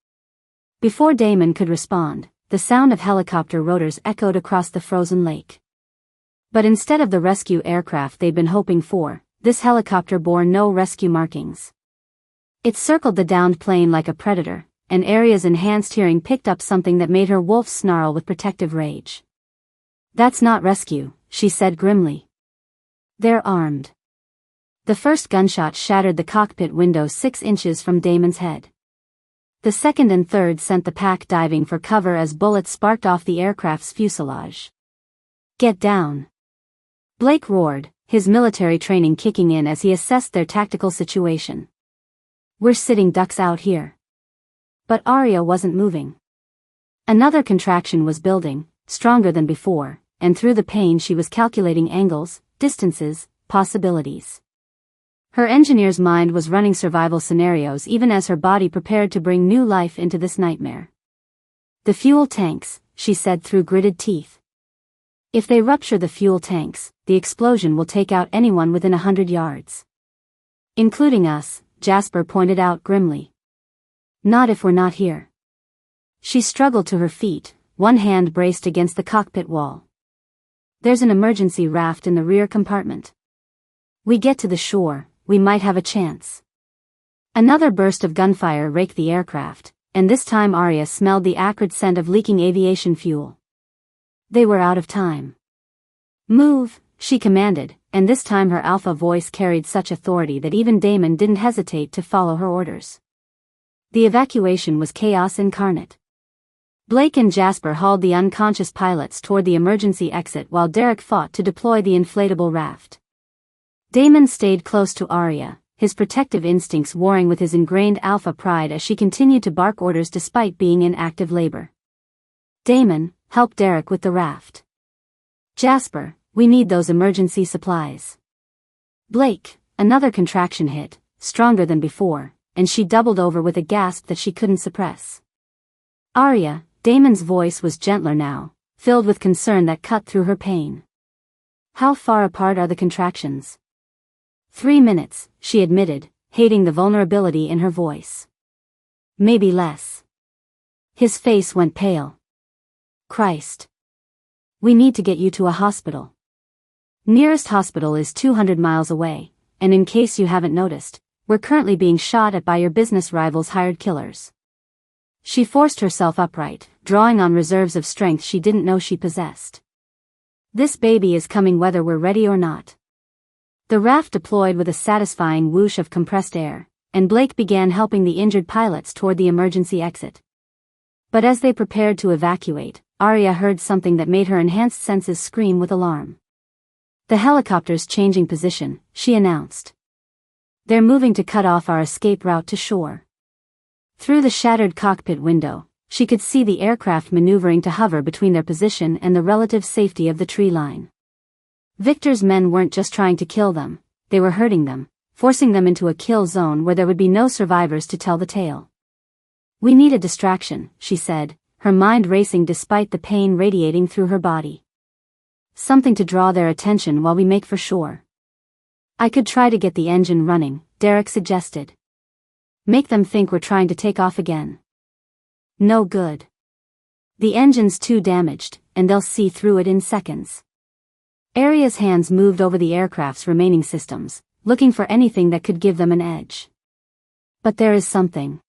Before Damon could respond, the sound of helicopter rotors echoed across the frozen lake. But instead of the rescue aircraft they'd been hoping for, this helicopter bore no rescue markings. It circled the downed plane like a predator, and Aria's enhanced hearing picked up something that made her wolf snarl with protective rage. That's not rescue, she said grimly. They're armed. The first gunshot shattered the cockpit window 6 inches from Damon's head. The second and third sent the pack diving for cover as bullets sparked off the aircraft's fuselage. Get down! Blake roared, his military training kicking in as he assessed their tactical situation. We're sitting ducks out here. But Aria wasn't moving. Another contraction was building, stronger than before, and through the pain she was calculating angles, distances, possibilities. Her engineer's mind was running survival scenarios even as her body prepared to bring new life into this nightmare. The fuel tanks, she said through gritted teeth. If they rupture the fuel tanks, the explosion will take out anyone within 100 yards. Including us, Jasper pointed out grimly. Not if we're not here. She struggled to her feet, one hand braced against the cockpit wall. There's an emergency raft in the rear compartment. We get to the shore, we might have a chance. Another burst of gunfire raked the aircraft, and this time Aria smelled the acrid scent of leaking aviation fuel. They were out of time. Move, she commanded, and this time her alpha voice carried such authority that even Damon didn't hesitate to follow her orders. The evacuation was chaos incarnate. Blake and Jasper hauled the unconscious pilots toward the emergency exit while Derek fought to deploy the inflatable raft. Damon stayed close to Aria, his protective instincts warring with his ingrained alpha pride as she continued to bark orders despite being in active labor. Damon, help Derek with the raft. Jasper, we need those emergency supplies. Blake, another contraction hit, stronger than before, and she doubled over with a gasp that she couldn't suppress. Aria, Damon's voice was gentler now, filled with concern that cut through her pain. How far apart are the contractions? 3 minutes, she admitted, hating the vulnerability in her voice. Maybe less. His face went pale. Christ. We need to get you to a hospital. Nearest hospital is 200 miles away, and in case you haven't noticed, we're currently being shot at by your business rivals' hired killers. She forced herself upright, drawing on reserves of strength she didn't know she possessed. This baby is coming whether we're ready or not. The raft deployed with a satisfying whoosh of compressed air, and Blake began helping the injured pilots toward the emergency exit. But as they prepared to evacuate, Aria heard something that made her enhanced senses scream with alarm. The helicopter's changing position, she announced. They're moving to cut off our escape route to shore. Through the shattered cockpit window, she could see the aircraft maneuvering to hover between their position and the relative safety of the tree line. Victor's men weren't just trying to kill them, they were hurting them, forcing them into a kill zone where there would be no survivors to tell the tale. We need a distraction, she said, her mind racing despite the pain radiating through her body. Something to draw their attention while we make for shore. I could try to get the engine running, Derek suggested. Make them think we're trying to take off again. No good. The engine's too damaged, and they'll see through it in seconds. Aria's hands moved over the aircraft's remaining systems, looking for anything that could give them an edge. But there is something.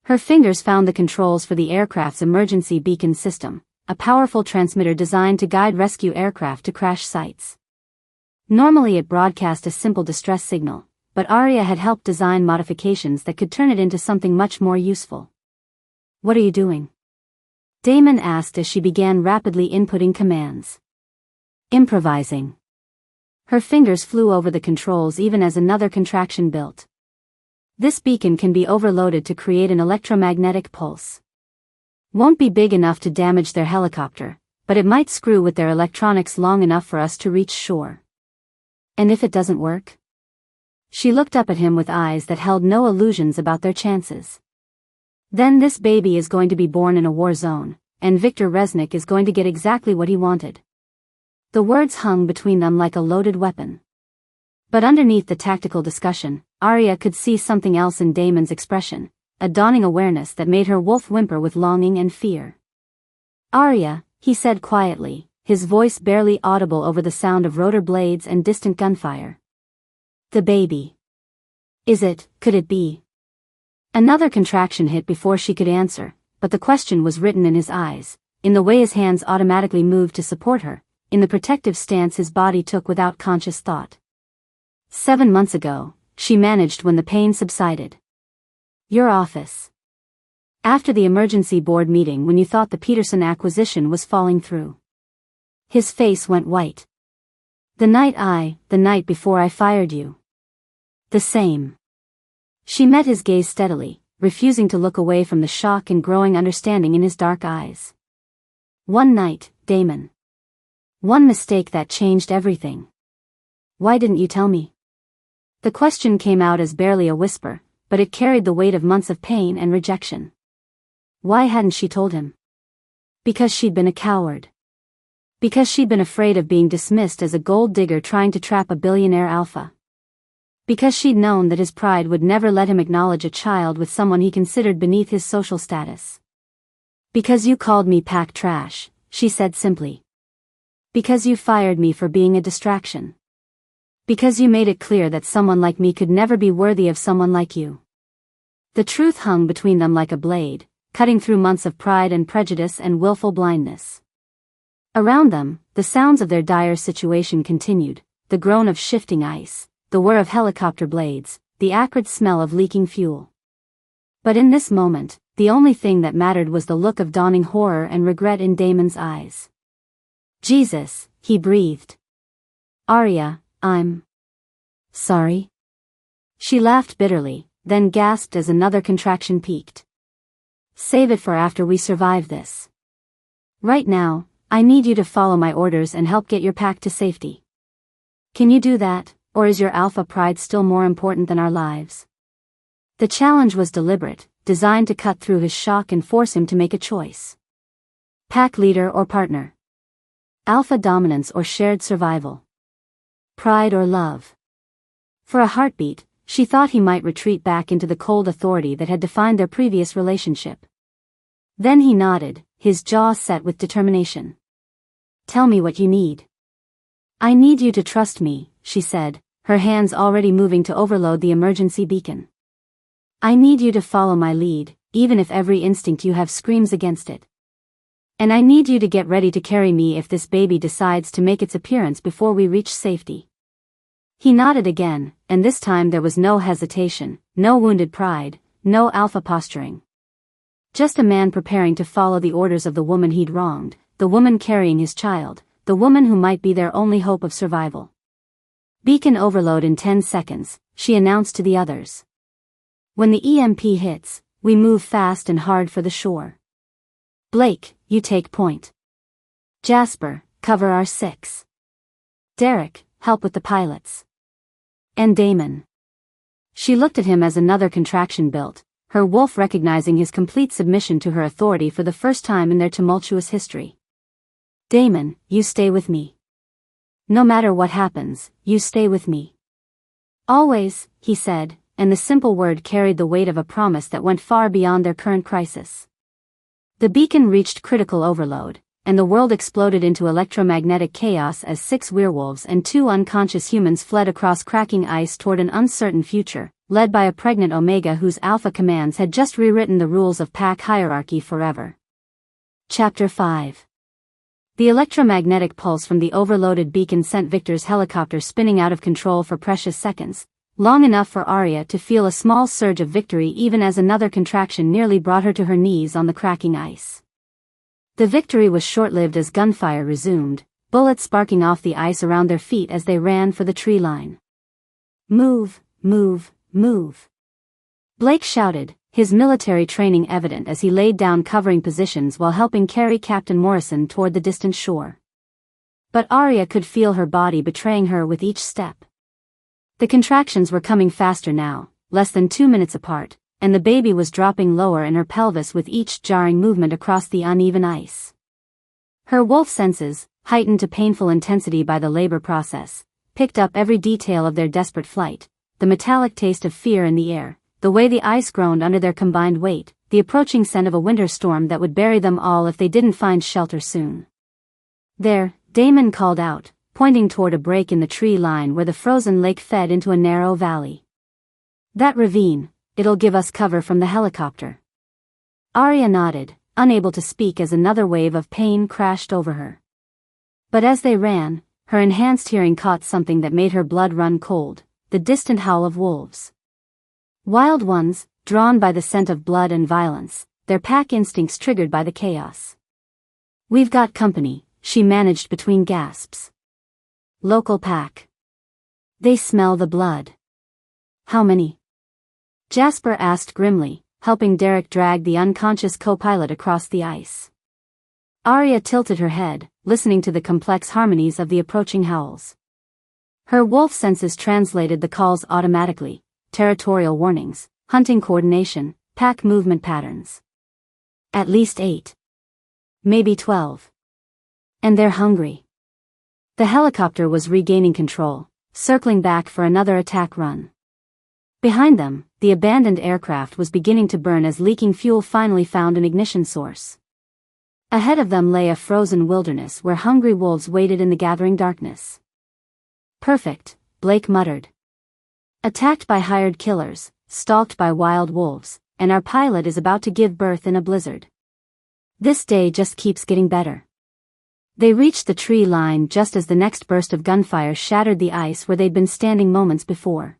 Her fingers found the controls for the aircraft's emergency beacon system, a powerful transmitter designed to guide rescue aircraft to crash sites. Normally it broadcast a simple distress signal, but Aria had helped design modifications that could turn it into something much more useful. What are you doing? Damon asked as she began rapidly inputting commands. Improvising. Her fingers flew over the controls even as another contraction built. This beacon can be overloaded to create an electromagnetic pulse. Won't be big enough to damage their helicopter, but it might screw with their electronics long enough for us to reach shore. And if it doesn't work? She looked up at him with eyes that held no illusions about their chances. Then this baby is going to be born in a war zone, and Victor Resnick is going to get exactly what he wanted. The words hung between them like a loaded weapon. But underneath the tactical discussion, Arya could see something else in Damon's expression, a dawning awareness that made her wolf whimper with longing and fear. "Arya," he said quietly, his voice barely audible over the sound of rotor blades and distant gunfire. "The baby. Could it be?" Another contraction hit before she could answer, but the question was written in his eyes, in the way his hands automatically moved to support her, in the protective stance his body took without conscious thought. 7 months ago, she managed when the pain subsided. "Your office. After the emergency board meeting when you thought the Peterson acquisition was falling through." His face went white. The night before I fired you." "The same." She met his gaze steadily, refusing to look away from the shock and growing understanding in his dark eyes. "One night, Damon. One mistake that changed everything. Why didn't you tell me?" The question came out as barely a whisper, but it carried the weight of months of pain and rejection. Why hadn't she told him? Because she'd been a coward. Because she'd been afraid of being dismissed as a gold digger trying to trap a billionaire alpha. Because she'd known that his pride would never let him acknowledge a child with someone he considered beneath his social status. "Because you called me pack trash," she said simply. "Because you fired me for being a distraction. Because you made it clear that someone like me could never be worthy of someone like you." The truth hung between them like a blade, cutting through months of pride and prejudice and willful blindness. Around them, the sounds of their dire situation continued, the groan of shifting ice, the whir of helicopter blades, the acrid smell of leaking fuel. But in this moment, the only thing that mattered was the look of dawning horror and regret in Damon's eyes. "Jesus," he breathed. "Arya, I'm sorry." She laughed bitterly, then gasped as another contraction peaked. "Save it for after we survive this. Right now, I need you to follow my orders and help get your pack to safety. Can you do that? Or is your alpha pride still more important than our lives?" The challenge was deliberate, designed to cut through his shock and force him to make a choice. Pack leader or partner? Alpha dominance or shared survival? Pride or love? For a heartbeat, she thought he might retreat back into the cold authority that had defined their previous relationship. Then he nodded, his jaw set with determination. "Tell me what you need." "I need you to trust me," she said, her hands already moving to overload the emergency beacon. "I need you to follow my lead, even if every instinct you have screams against it. And I need you to get ready to carry me if this baby decides to make its appearance before we reach safety." He nodded again, and this time there was no hesitation, no wounded pride, no alpha posturing. Just a man preparing to follow the orders of the woman he'd wronged, the woman carrying his child, the woman who might be their only hope of survival. "Beacon overload in 10 seconds, she announced to the others. "When the EMP hits, we move fast and hard for the shore. Blake, you take point. Jasper, cover our 6. Derek, help with the pilots. And Damon." She looked at him as another contraction built, her wolf recognizing his complete submission to her authority for the first time in their tumultuous history. "Damon, you stay with me. No matter what happens, you stay with me." "Always," he said, and the simple word carried the weight of a promise that went far beyond their current crisis. The beacon reached critical overload, and the world exploded into electromagnetic chaos as 6 werewolves and 2 unconscious humans fled across cracking ice toward an uncertain future, led by a pregnant Omega whose alpha commands had just rewritten the rules of pack hierarchy forever. Chapter 5. The electromagnetic pulse from the overloaded beacon sent Victor's helicopter spinning out of control for precious seconds, long enough for Arya to feel a small surge of victory even as another contraction nearly brought her to her knees on the cracking ice. The victory was short-lived as gunfire resumed, bullets sparking off the ice around their feet as they ran for the tree line. "Move, move, move." Blake shouted, his military training evident as he laid down covering positions while helping carry Captain Morrison toward the distant shore. But Arya could feel her body betraying her with each step. The contractions were coming faster now, less than 2 minutes apart, and the baby was dropping lower in her pelvis with each jarring movement across the uneven ice. Her wolf senses, heightened to painful intensity by the labor process, picked up every detail of their desperate flight, the metallic taste of fear in the air, the way the ice groaned under their combined weight, the approaching scent of a winter storm that would bury them all if they didn't find shelter soon. "There," Damon called out, pointing toward a break in the tree line where the frozen lake fed into a narrow valley. "That ravine, it'll give us cover from the helicopter." Arya nodded, unable to speak as another wave of pain crashed over her. But as they ran, her enhanced hearing caught something that made her blood run cold, the distant howl of wolves. Wild ones, drawn by the scent of blood and violence, their pack instincts triggered by the chaos. "We've got company," she managed between gasps. "Local pack. They smell the blood." "How many?" Jasper asked grimly, helping Derek drag the unconscious co-pilot across the ice. Arya tilted her head, listening to the complex harmonies of the approaching howls. Her wolf senses translated the calls automatically: territorial warnings, hunting coordination, pack movement patterns. "At least 8. Maybe 12. And they're hungry." The helicopter was regaining control, circling back for another attack run. Behind them, the abandoned aircraft was beginning to burn as leaking fuel finally found an ignition source. Ahead of them lay a frozen wilderness where hungry wolves waited in the gathering darkness. "Perfect," Blake muttered. "Attacked by hired killers, stalked by wild wolves, and our pilot is about to give birth in a blizzard. This day just keeps getting better." They reached the tree line just as the next burst of gunfire shattered the ice where they'd been standing moments before.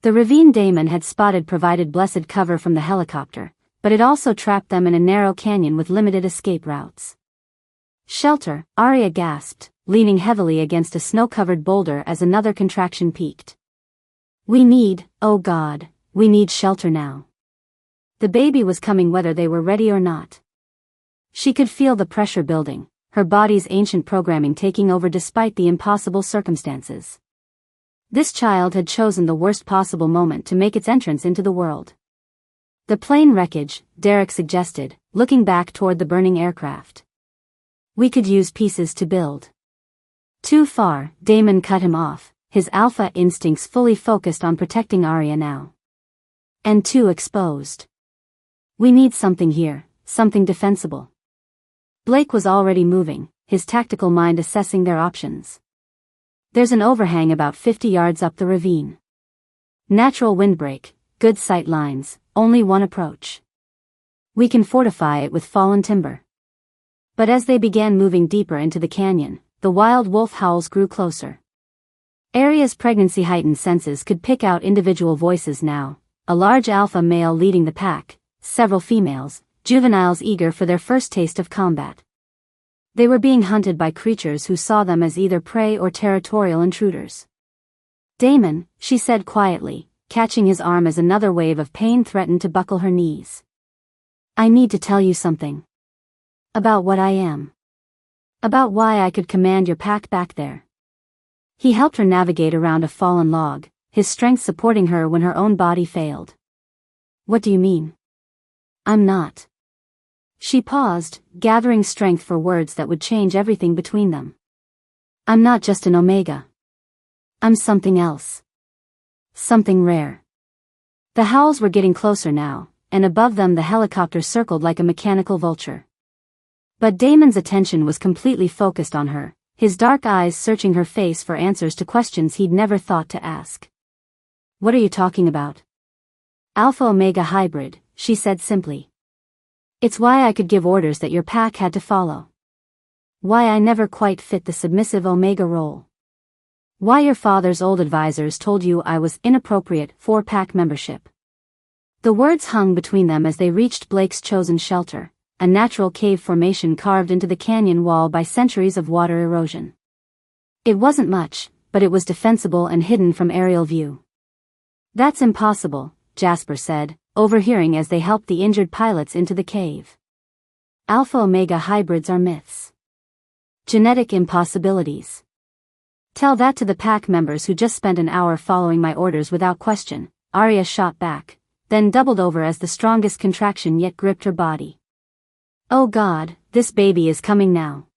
The ravine Damon had spotted provided blessed cover from the helicopter, but it also trapped them in a narrow canyon with limited escape routes. "Shelter," Arya gasped, leaning heavily against a snow-covered boulder as another contraction peaked. "We need, oh God, we need shelter now." The baby was coming whether they were ready or not. She could feel the pressure building, her body's ancient programming taking over despite the impossible circumstances. This child had chosen the worst possible moment to make its entrance into the world. "The plane wreckage," Derek suggested, looking back toward the burning aircraft. "We could use pieces to build." "Too far," Damon cut him off, his alpha instincts fully focused on protecting Arya now. "And too exposed. We need something here, something defensible." Blake was already moving, his tactical mind assessing their options. "There's an overhang about 50 yards up the ravine. Natural windbreak, good sight lines, only one approach. We can fortify it with fallen timber." But as they began moving deeper into the canyon, the wild wolf howls grew closer. Arya's pregnancy-heightened senses could pick out individual voices now, a large alpha male leading the pack, several females, juveniles eager for their first taste of combat. They were being hunted by creatures who saw them as either prey or territorial intruders. "Damon," she said quietly, catching his arm as another wave of pain threatened to buckle her knees. "I need to tell you something. About what I am. About why I could command your pack back there." He helped her navigate around a fallen log, his strength supporting her when her own body failed. "What do you mean?" "I'm not." She paused, gathering strength for words that would change everything between them. "I'm not just an Omega. I'm something else. Something rare." The howls were getting closer now, and above them the helicopter circled like a mechanical vulture. But Damon's attention was completely focused on her, his dark eyes searching her face for answers to questions he'd never thought to ask. "What are you talking about?" "Alpha Omega hybrid," she said simply. "It's why I could give orders that your pack had to follow. Why I never quite fit the submissive Omega role. Why your father's old advisors told you I was inappropriate for pack membership." The words hung between them as they reached Blake's chosen shelter, a natural cave formation carved into the canyon wall by centuries of water erosion. It wasn't much, but it was defensible and hidden from aerial view. "That's impossible," Jasper said, overhearing as they helped the injured pilots into the cave. "Alpha Omega hybrids are myths. Genetic impossibilities. Tell that to the pack members who just spent an hour following my orders without question," Arya shot back, then doubled over as the strongest contraction yet gripped her body. "Oh God, this baby is coming now."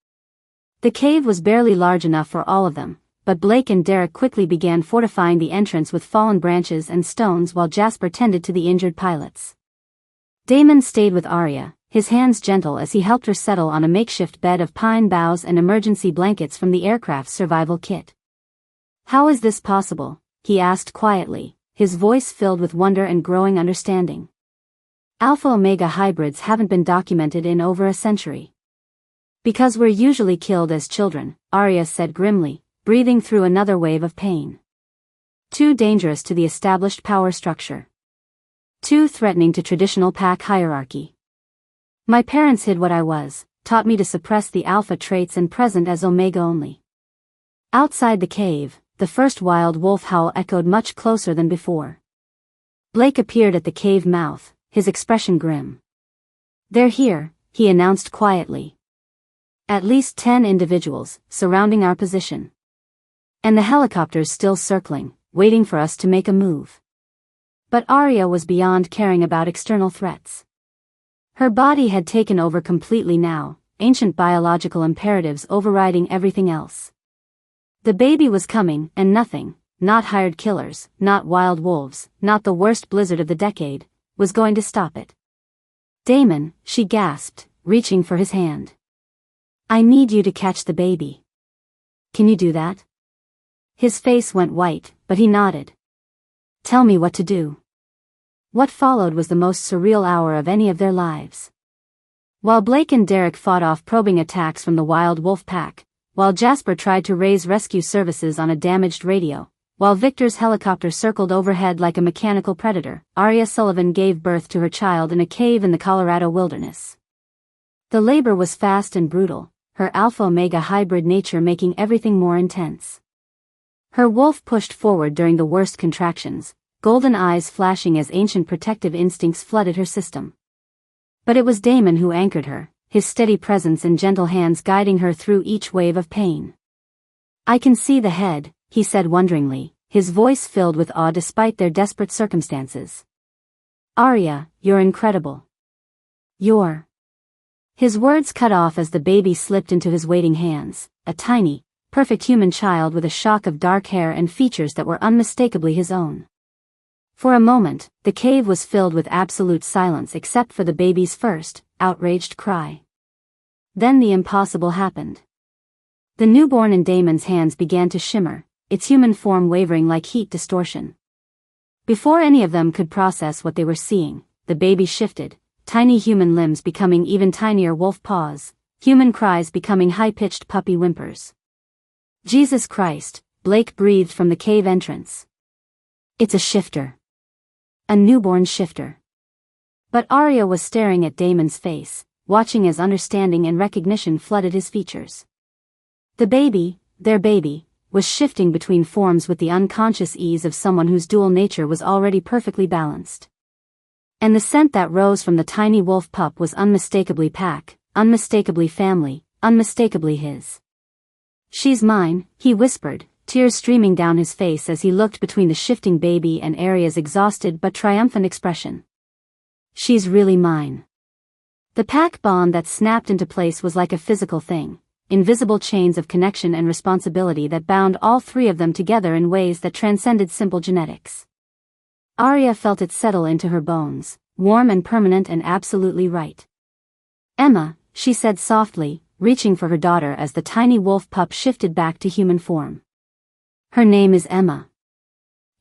The cave was barely large enough for all of them, but Blake and Derek quickly began fortifying the entrance with fallen branches and stones while Jasper tended to the injured pilots. Damon stayed with Arya, his hands gentle as he helped her settle on a makeshift bed of pine boughs and emergency blankets from the aircraft's survival kit. "How is this possible?" he asked quietly, his voice filled with wonder and growing understanding. "Alpha-Omega hybrids haven't been documented in over a century." "Because we're usually killed as children," Arya said grimly, breathing through another wave of pain. "Too dangerous to the established power structure. Too threatening to traditional pack hierarchy. My parents hid what I was, taught me to suppress the alpha traits and present as Omega only." Outside the cave, the first wild wolf howl echoed much closer than before. Blake appeared at the cave mouth, his expression grim. "They're here," he announced quietly. "At least 10 individuals, surrounding our position. And the helicopter's still circling, waiting for us to make a move." But Arya was beyond caring about external threats. Her body had taken over completely now, ancient biological imperatives overriding everything else. The baby was coming, and nothing, not hired killers, not wild wolves, not the worst blizzard of the decade, was going to stop it. "Damon," she gasped, reaching for his hand. "I need you to catch the baby. Can you do that?" His face went white, but he nodded. "Tell me what to do." What followed was the most surreal hour of any of their lives. While Blake and Derek fought off probing attacks from the wild wolf pack, while Jasper tried to raise rescue services on a damaged radio, while Victor's helicopter circled overhead like a mechanical predator, Arya Sullivan gave birth to her child in a cave in the Colorado wilderness. The labor was fast and brutal, her alpha-omega hybrid nature making everything more intense. Her wolf pushed forward during the worst contractions, golden eyes flashing as ancient protective instincts flooded her system. But it was Damon who anchored her, his steady presence and gentle hands guiding her through each wave of pain. "I can see the head," he said wonderingly, his voice filled with awe despite their desperate circumstances. "Arya, you're incredible. You're..." His words cut off as the baby slipped into his waiting hands, a tiny, perfect human child with a shock of dark hair and features that were unmistakably his own. For a moment, the cave was filled with absolute silence except for the baby's first, outraged cry. Then the impossible happened. The newborn in Damon's hands began to shimmer, its human form wavering like heat distortion. Before any of them could process what they were seeing, the baby shifted, tiny human limbs becoming even tinier wolf paws, human cries becoming high-pitched puppy whimpers. "Jesus Christ," Blake breathed from the cave entrance. "It's a shifter. A newborn shifter." But Arya was staring at Damon's face, watching as understanding and recognition flooded his features. The baby, their baby, was shifting between forms with the unconscious ease of someone whose dual nature was already perfectly balanced. And the scent that rose from the tiny wolf pup was unmistakably pack, unmistakably family, unmistakably his. "She's mine," he whispered, tears streaming down his face as he looked between the shifting baby and Arya's exhausted but triumphant expression. "She's really mine." The pack bond that snapped into place was like a physical thing, invisible chains of connection and responsibility that bound all three of them together in ways that transcended simple genetics. Arya felt it settle into her bones, warm and permanent and absolutely right. "Emma," she said softly, reaching for her daughter as the tiny wolf pup shifted back to human form. "Her name is Emma."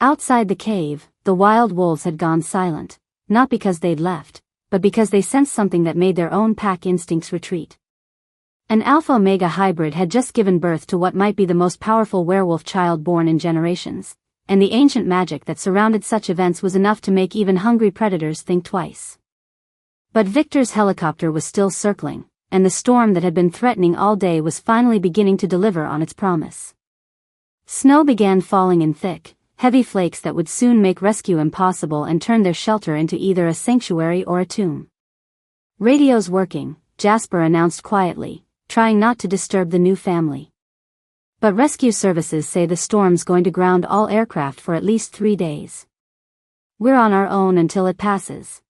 Outside the cave, the wild wolves had gone silent, not because they'd left, but because they sensed something that made their own pack instincts retreat. An alpha-omega hybrid had just given birth to what might be the most powerful werewolf child born in generations, and the ancient magic that surrounded such events was enough to make even hungry predators think twice. But Victor's helicopter was still circling, and the storm that had been threatening all day was finally beginning to deliver on its promise. Snow began falling in thick, heavy flakes that would soon make rescue impossible and turn their shelter into either a sanctuary or a tomb. "Radio's working," Jasper announced quietly, trying not to disturb the new family. "But rescue services say the storm's going to ground all aircraft for at least 3 days. We're on our own until it passes."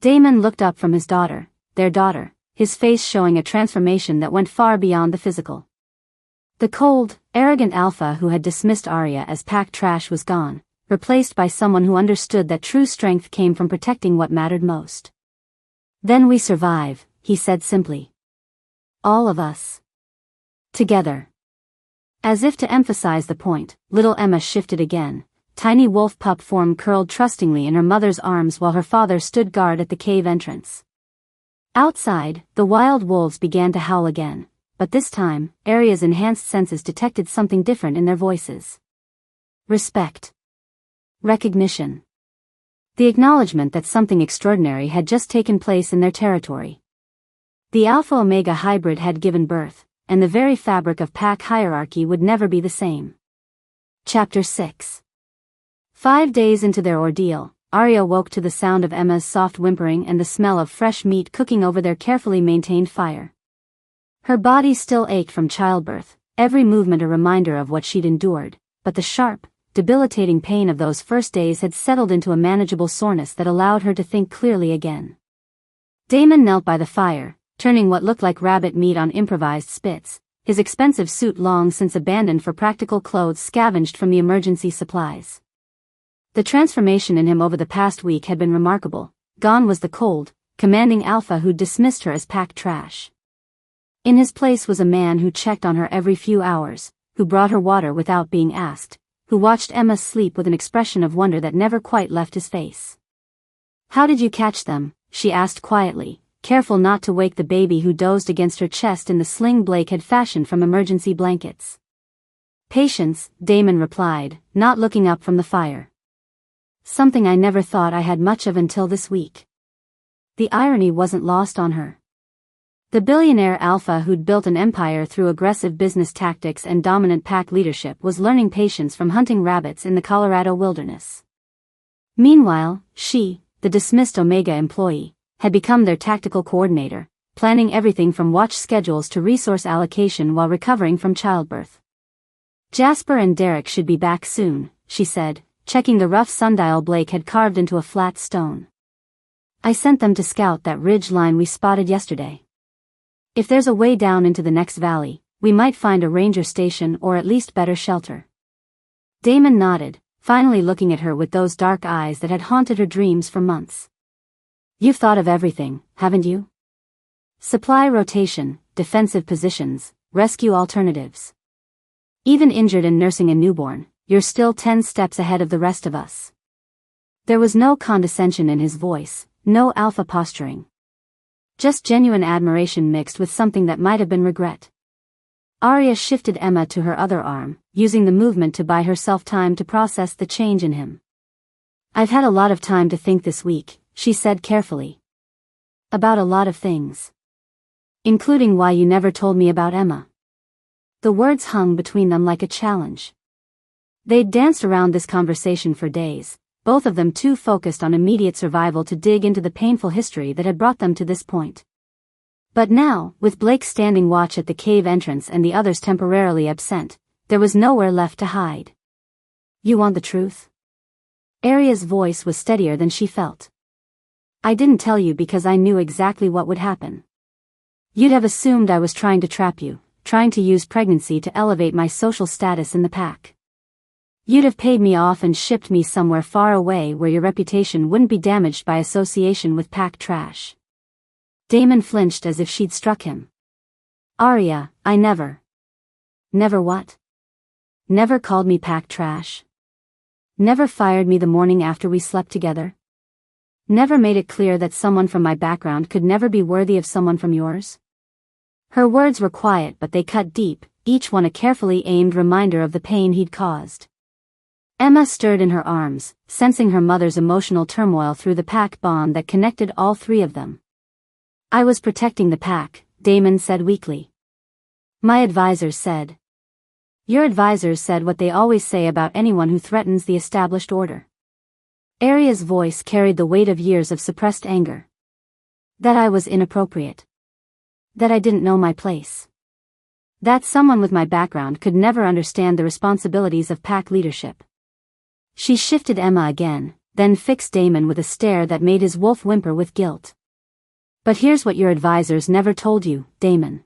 Damon looked up from his daughter, their daughter, his face showing a transformation that went far beyond the physical. The cold, arrogant alpha who had dismissed Arya as pack trash was gone, replaced by someone who understood that true strength came from protecting what mattered most. "Then we survive," he said simply. "All of us. Together." As if to emphasize the point, little Emma shifted again. Tiny wolf pup form curled trustingly in her mother's arms while her father stood guard at the cave entrance. Outside, the wild wolves began to howl again, but this time, Arya's enhanced senses detected something different in their voices. Respect. Recognition. The acknowledgement that something extraordinary had just taken place in their territory. The Alpha-Omega hybrid had given birth, and the very fabric of pack hierarchy would never be the same. Chapter 6. 5 days into their ordeal, Arya woke to the sound of Emma's soft whimpering and the smell of fresh meat cooking over their carefully maintained fire. Her body still ached from childbirth, every movement a reminder of what she'd endured, but the sharp, debilitating pain of those first days had settled into a manageable soreness that allowed her to think clearly again. Damon knelt by the fire, turning what looked like rabbit meat on improvised spits, his expensive suit long since abandoned for practical clothes scavenged from the emergency supplies. The transformation in him over the past week had been remarkable. Gone was the cold, commanding alpha who'd dismissed her as pack trash. In his place was a man who checked on her every few hours, who brought her water without being asked, who watched Emma sleep with an expression of wonder that never quite left his face. "How did you catch them?" she asked quietly, careful not to wake the baby who dozed against her chest in the sling Blake had fashioned from emergency blankets. "Patience," Damon replied, not looking up from the fire. "Something I never thought I had much of until this week." The irony wasn't lost on her. The billionaire alpha who'd built an empire through aggressive business tactics and dominant pack leadership was learning patience from hunting rabbits in the Colorado wilderness. Meanwhile, she, the dismissed Omega employee, had become their tactical coordinator, planning everything from watch schedules to resource allocation while recovering from childbirth. "Jasper and Derek should be back soon," she said, checking the rough sundial Blake had carved into a flat stone. "I sent them to scout that ridge line we spotted yesterday. If there's a way down into the next valley, we might find a ranger station or at least better shelter." Damon nodded, finally looking at her with those dark eyes that had haunted her dreams for months. "You've thought of everything, haven't you? Supply rotation, defensive positions, rescue alternatives. Even injured and nursing a newborn, you're still 10 steps ahead of the rest of us." There was no condescension in his voice, no alpha posturing. Just genuine admiration mixed with something that might have been regret. Arya shifted Emma to her other arm, using the movement to buy herself time to process the change in him. "I've had a lot of time to think this week," she said carefully. "About a lot of things. Including why you never told me about Emma." The words hung between them like a challenge. They'd danced around this conversation for days, both of them too focused on immediate survival to dig into the painful history that had brought them to this point. But now, with Blake standing watch at the cave entrance and the others temporarily absent, there was nowhere left to hide. "You want the truth?" Arya's voice was steadier than she felt. "I didn't tell you because I knew exactly what would happen. You'd have assumed I was trying to trap you, trying to use pregnancy to elevate my social status in the pack. You'd have paid me off and shipped me somewhere far away where your reputation wouldn't be damaged by association with pack trash." Damon flinched as if she'd struck him. "Arya, I never." "Never what?" "Never called me pack trash. Never fired me the morning after we slept together. Never made it clear that someone from my background could never be worthy of someone from yours." Her words were quiet but they cut deep, each one a carefully aimed reminder of the pain he'd caused. Emma stirred in her arms, sensing her mother's emotional turmoil through the pack bond that connected all three of them. "I was protecting the pack," Damon said weakly. "My advisors said." "Your advisors said what they always say about anyone who threatens the established order." Arya's voice carried the weight of years of suppressed anger. "That I was inappropriate. That I didn't know my place. That someone with my background could never understand the responsibilities of pack leadership." She shifted Emma again, then fixed Damon with a stare that made his wolf whimper with guilt. But here's what your advisors never told you, Damon.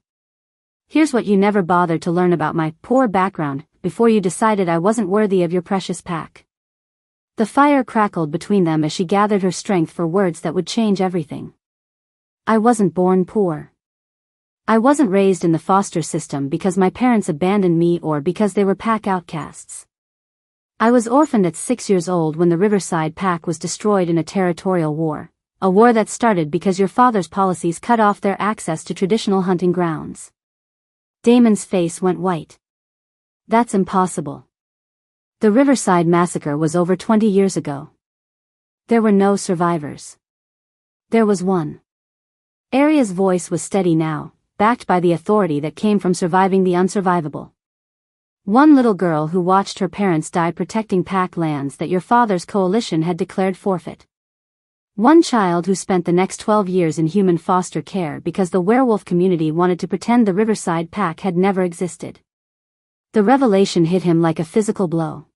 Here's what you never bothered to learn about my poor background before you decided I wasn't worthy of your precious pack. The fire crackled between them as she gathered her strength for words that would change everything. I wasn't born poor. I wasn't raised in the foster system because my parents abandoned me or because they were pack outcasts. I was orphaned at 6 years old when the Riverside Pack was destroyed in a territorial war, a war that started because your father's policies cut off their access to traditional hunting grounds. Damon's face went white. That's impossible. The Riverside Massacre was over 20 years ago. There were no survivors. There was one. Aria's voice was steady now, backed by the authority that came from surviving the unsurvivable. One little girl who watched her parents die protecting pack lands that your father's coalition had declared forfeit. One child who spent the next 12 years in human foster care because the werewolf community wanted to pretend the Riverside Pack had never existed. The revelation hit him like a physical blow.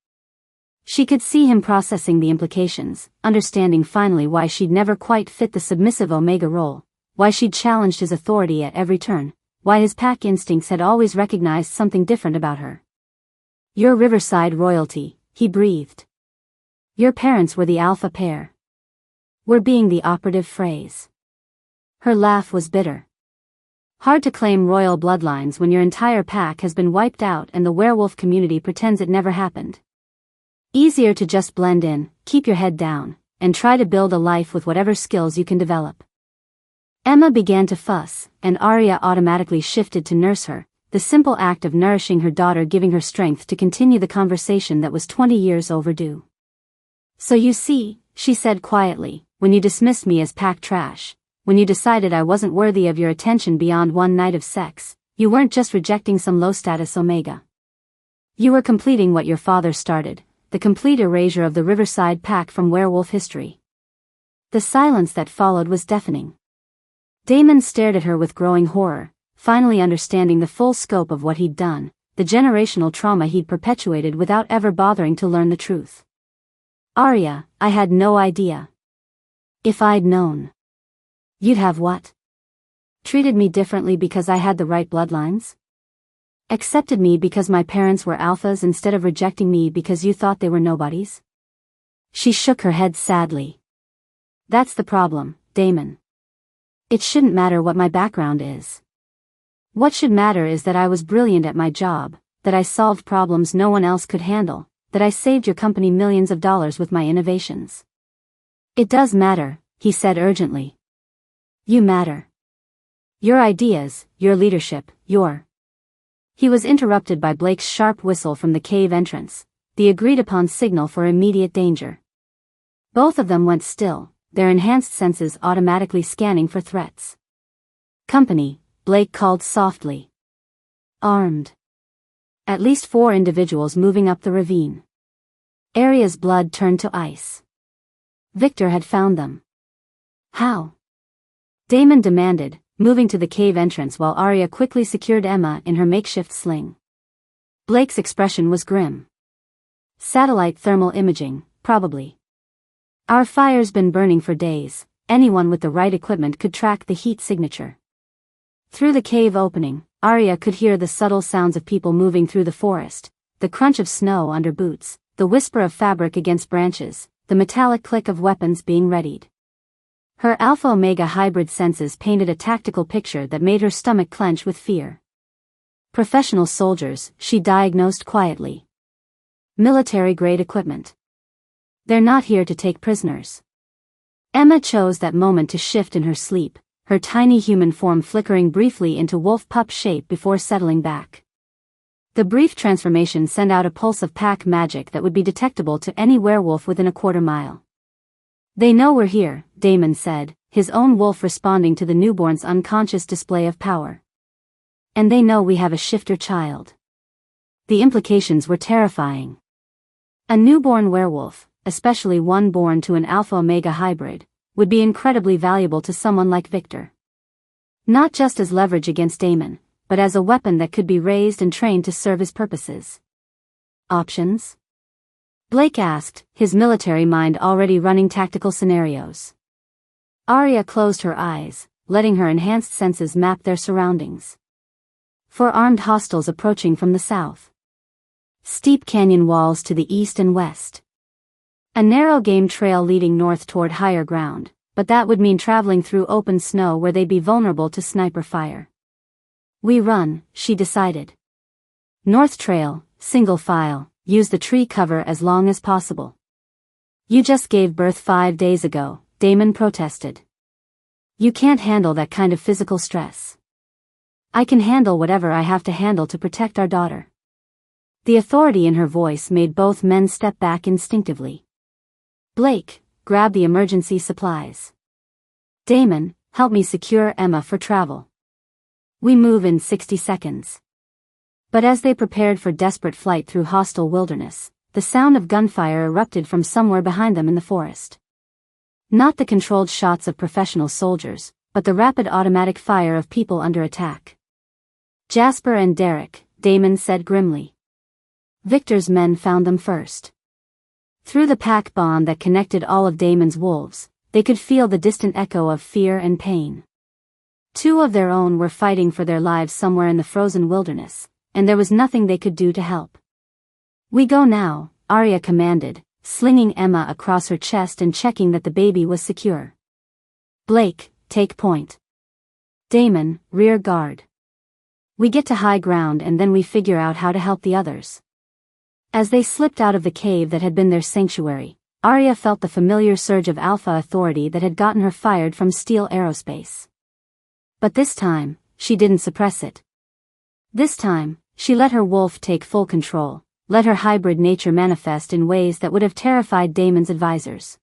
She could see him processing the implications, understanding finally why she'd never quite fit the submissive Omega role, why she'd challenged his authority at every turn, why his pack instincts had always recognized something different about her. You're Riverside royalty, he breathed. Your parents were the alpha pair. We're being the operative phrase. Her laugh was bitter. Hard to claim royal bloodlines when your entire pack has been wiped out and the werewolf community pretends it never happened. Easier to just blend in, keep your head down, and try to build a life with whatever skills you can develop. Emma began to fuss, and Aria automatically shifted to nurse her, the simple act of nourishing her daughter giving her strength to continue the conversation that was 20 years overdue. So you see, she said quietly, when you dismissed me as pack trash, when you decided I wasn't worthy of your attention beyond one night of sex, you weren't just rejecting some low-status Omega. You were completing what your father started, the complete erasure of the Riverside Pack from werewolf history. The silence that followed was deafening. Damon stared at her with growing horror, finally understanding the full scope of what he'd done, the generational trauma he'd perpetuated without ever bothering to learn the truth. Aria, I had no idea. If I'd known. You'd have what? Treated me differently because I had the right bloodlines? Accepted me because my parents were alphas instead of rejecting me because you thought they were nobodies? She shook her head sadly. That's the problem, Damon. It shouldn't matter what my background is. What should matter is that I was brilliant at my job, that I solved problems no one else could handle, that I saved your company millions of dollars with my innovations. It does matter, he said urgently. You matter. Your ideas, your leadership, your... He was interrupted by Blake's sharp whistle from the cave entrance, the agreed-upon signal for immediate danger. Both of them went still, their enhanced senses automatically scanning for threats. Company, Blake called softly. Armed. At least 4 individuals moving up the ravine. Aria's blood turned to ice. Victor had found them. How? Damon demanded, moving to the cave entrance while Aria quickly secured Emma in her makeshift sling. Blake's expression was grim. Satellite thermal imaging, probably. Our fire's been burning for days, anyone with the right equipment could track the heat signature. Through the cave opening, Aria could hear the subtle sounds of people moving through the forest, the crunch of snow under boots, the whisper of fabric against branches, the metallic click of weapons being readied. Her Alpha-Omega hybrid senses painted a tactical picture that made her stomach clench with fear. Professional soldiers, she diagnosed quietly. Military-grade equipment. They're not here to take prisoners. Emma chose that moment to shift in her sleep, her tiny human form flickering briefly into wolf pup shape before settling back. The brief transformation sent out a pulse of pack magic that would be detectable to any werewolf within a quarter mile. They know we're here, Damon said, his own wolf responding to the newborn's unconscious display of power. And they know we have a shifter child. The implications were terrifying. A newborn werewolf, especially one born to an Alpha-Omega hybrid, would be incredibly valuable to someone like Victor. Not just as leverage against Damon, but as a weapon that could be raised and trained to serve his purposes. Options? Blake asked, his military mind already running tactical scenarios. Aria closed her eyes, letting her enhanced senses map their surroundings. 4 armed hostiles approaching from the south. Steep canyon walls to the east and west. A narrow game trail leading north toward higher ground, but that would mean traveling through open snow where they'd be vulnerable to sniper fire. We run, she decided. North trail, single file, use the tree cover as long as possible. You just gave birth 5 days ago, Damon protested. You can't handle that kind of physical stress. I can handle whatever I have to handle to protect our daughter. The authority in her voice made both men step back instinctively. Blake, grab the emergency supplies. Damon, help me secure Emma for travel. We move in 60 seconds. But as they prepared for desperate flight through hostile wilderness, the sound of gunfire erupted from somewhere behind them in the forest. Not the controlled shots of professional soldiers, but the rapid automatic fire of people under attack. Jasper and Derek, Damon said grimly. Victor's men found them first. Through the pack bond that connected all of Damon's wolves, they could feel the distant echo of fear and pain. 2 of their own were fighting for their lives somewhere in the frozen wilderness, and there was nothing they could do to help. We go now, Arya commanded, slinging Emma across her chest and checking that the baby was secure. Blake, take point. Damon, rear guard. We get to high ground and then we figure out how to help the others. As they slipped out of the cave that had been their sanctuary, Arya felt the familiar surge of alpha authority that had gotten her fired from Steel Aerospace. But this time, she didn't suppress it. This time, she let her wolf take full control, let her hybrid nature manifest in ways that would have terrified Damon's advisors.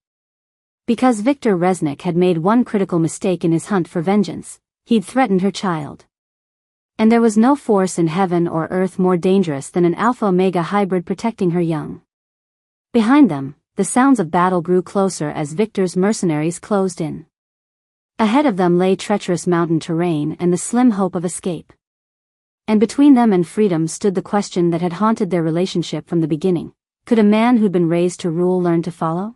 Because Victor Resnick had made one critical mistake in his hunt for vengeance, he'd threatened her child. And there was no force in heaven or earth more dangerous than an alpha-omega hybrid protecting her young. Behind them, the sounds of battle grew closer as Victor's mercenaries closed in. Ahead of them lay treacherous mountain terrain and the slim hope of escape. And between them and freedom stood the question that had haunted their relationship from the beginning. Could a man who'd been raised to rule learn to follow?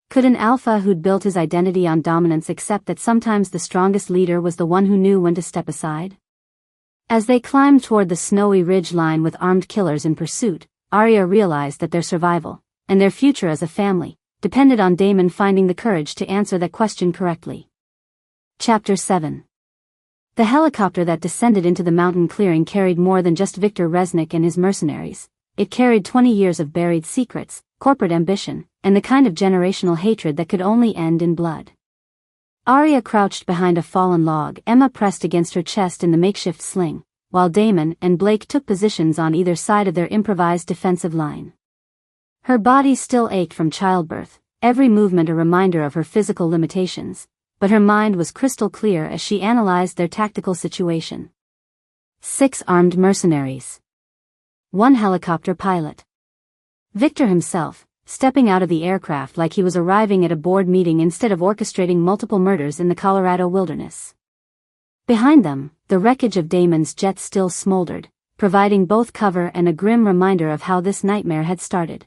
Could an alpha who'd built his identity on dominance accept that sometimes the strongest leader was the one who knew when to step aside? As they climbed toward the snowy ridge line with armed killers in pursuit, Arya realized that their survival, and their future as a family, depended on Damon finding the courage to answer that question correctly. Chapter 7. The helicopter that descended into the mountain clearing carried more than just Victor Resnick and his mercenaries. It carried 20 years of buried secrets, corporate ambition, and the kind of generational hatred that could only end in blood. Arya crouched behind a fallen log, Emma pressed against her chest in the makeshift sling, while Damon and Blake took positions on either side of their improvised defensive line. Her body still ached from childbirth, every movement a reminder of her physical limitations, but her mind was crystal clear as she analyzed their tactical situation. 6 armed mercenaries. 1 helicopter pilot. Victor himself, stepping out of the aircraft like he was arriving at a board meeting instead of orchestrating multiple murders in the Colorado wilderness. Behind them, the wreckage of Damon's jet still smoldered, providing both cover and a grim reminder of how this nightmare had started.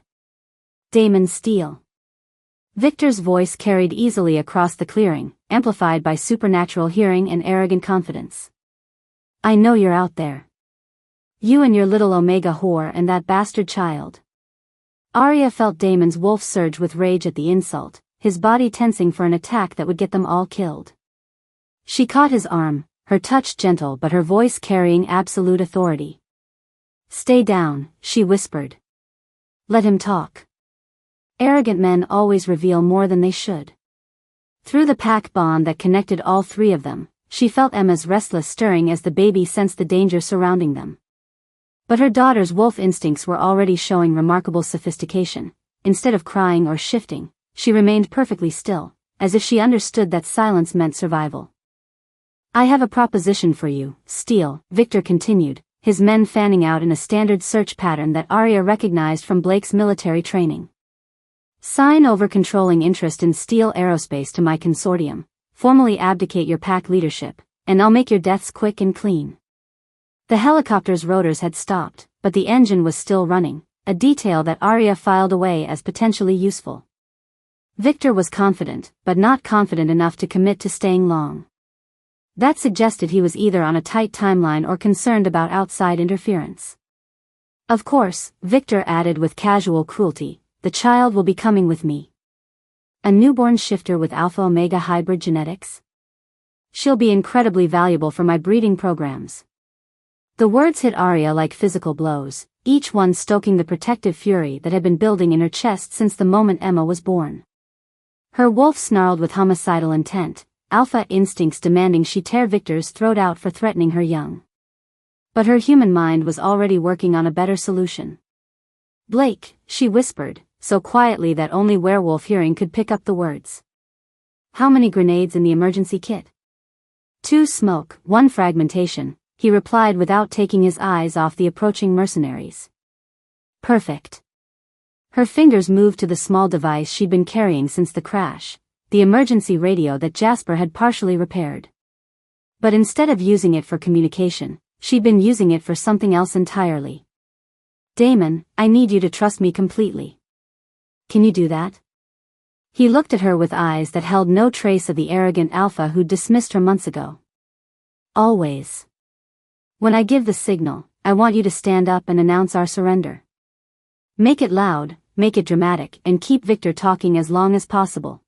Damon's steel. Victor's voice carried easily across the clearing, amplified by supernatural hearing and arrogant confidence. I know you're out there. You and your little Omega whore and that bastard child. Arya felt Damon's wolf surge with rage at the insult, his body tensing for an attack that would get them all killed. She caught his arm, her touch gentle but her voice carrying absolute authority. Stay down, she whispered. Let him talk. Arrogant men always reveal more than they should. Through the pack bond that connected all 3 of them, she felt Emma's restless stirring as the baby sensed the danger surrounding them. But her daughter's wolf instincts were already showing remarkable sophistication. Instead of crying or shifting, she remained perfectly still, as if she understood that silence meant survival. I have a proposition for you, Steel, Victor continued, his men fanning out in a standard search pattern that Arya recognized from Blake's military training. Sign over controlling interest in Steel Aerospace to my consortium, formally abdicate your pack leadership, and I'll make your deaths quick and clean. The helicopter's rotors had stopped, but the engine was still running, a detail that Arya filed away as potentially useful. Victor was confident, but not confident enough to commit to staying long. That suggested he was either on a tight timeline or concerned about outside interference. Of course, Victor added with casual cruelty, the child will be coming with me. A newborn shifter with alpha-omega hybrid genetics? She'll be incredibly valuable for my breeding programs. The words hit Arya like physical blows, each one stoking the protective fury that had been building in her chest since the moment Emma was born. Her wolf snarled with homicidal intent, alpha instincts demanding she tear Victor's throat out for threatening her young. But her human mind was already working on a better solution. Blake, she whispered, so quietly that only werewolf hearing could pick up the words. How many grenades in the emergency kit? 2 smoke, 1 fragmentation, he replied without taking his eyes off the approaching mercenaries. Perfect. Her fingers moved to the small device she'd been carrying since the crash, the emergency radio that Jasper had partially repaired. But instead of using it for communication, she'd been using it for something else entirely. Damon, I need you to trust me completely. Can you do that? He looked at her with eyes that held no trace of the arrogant alpha who'd dismissed her months ago. Always. When I give the signal, I want you to stand up and announce our surrender. Make it loud, make it dramatic, and keep Victor talking as long as possible.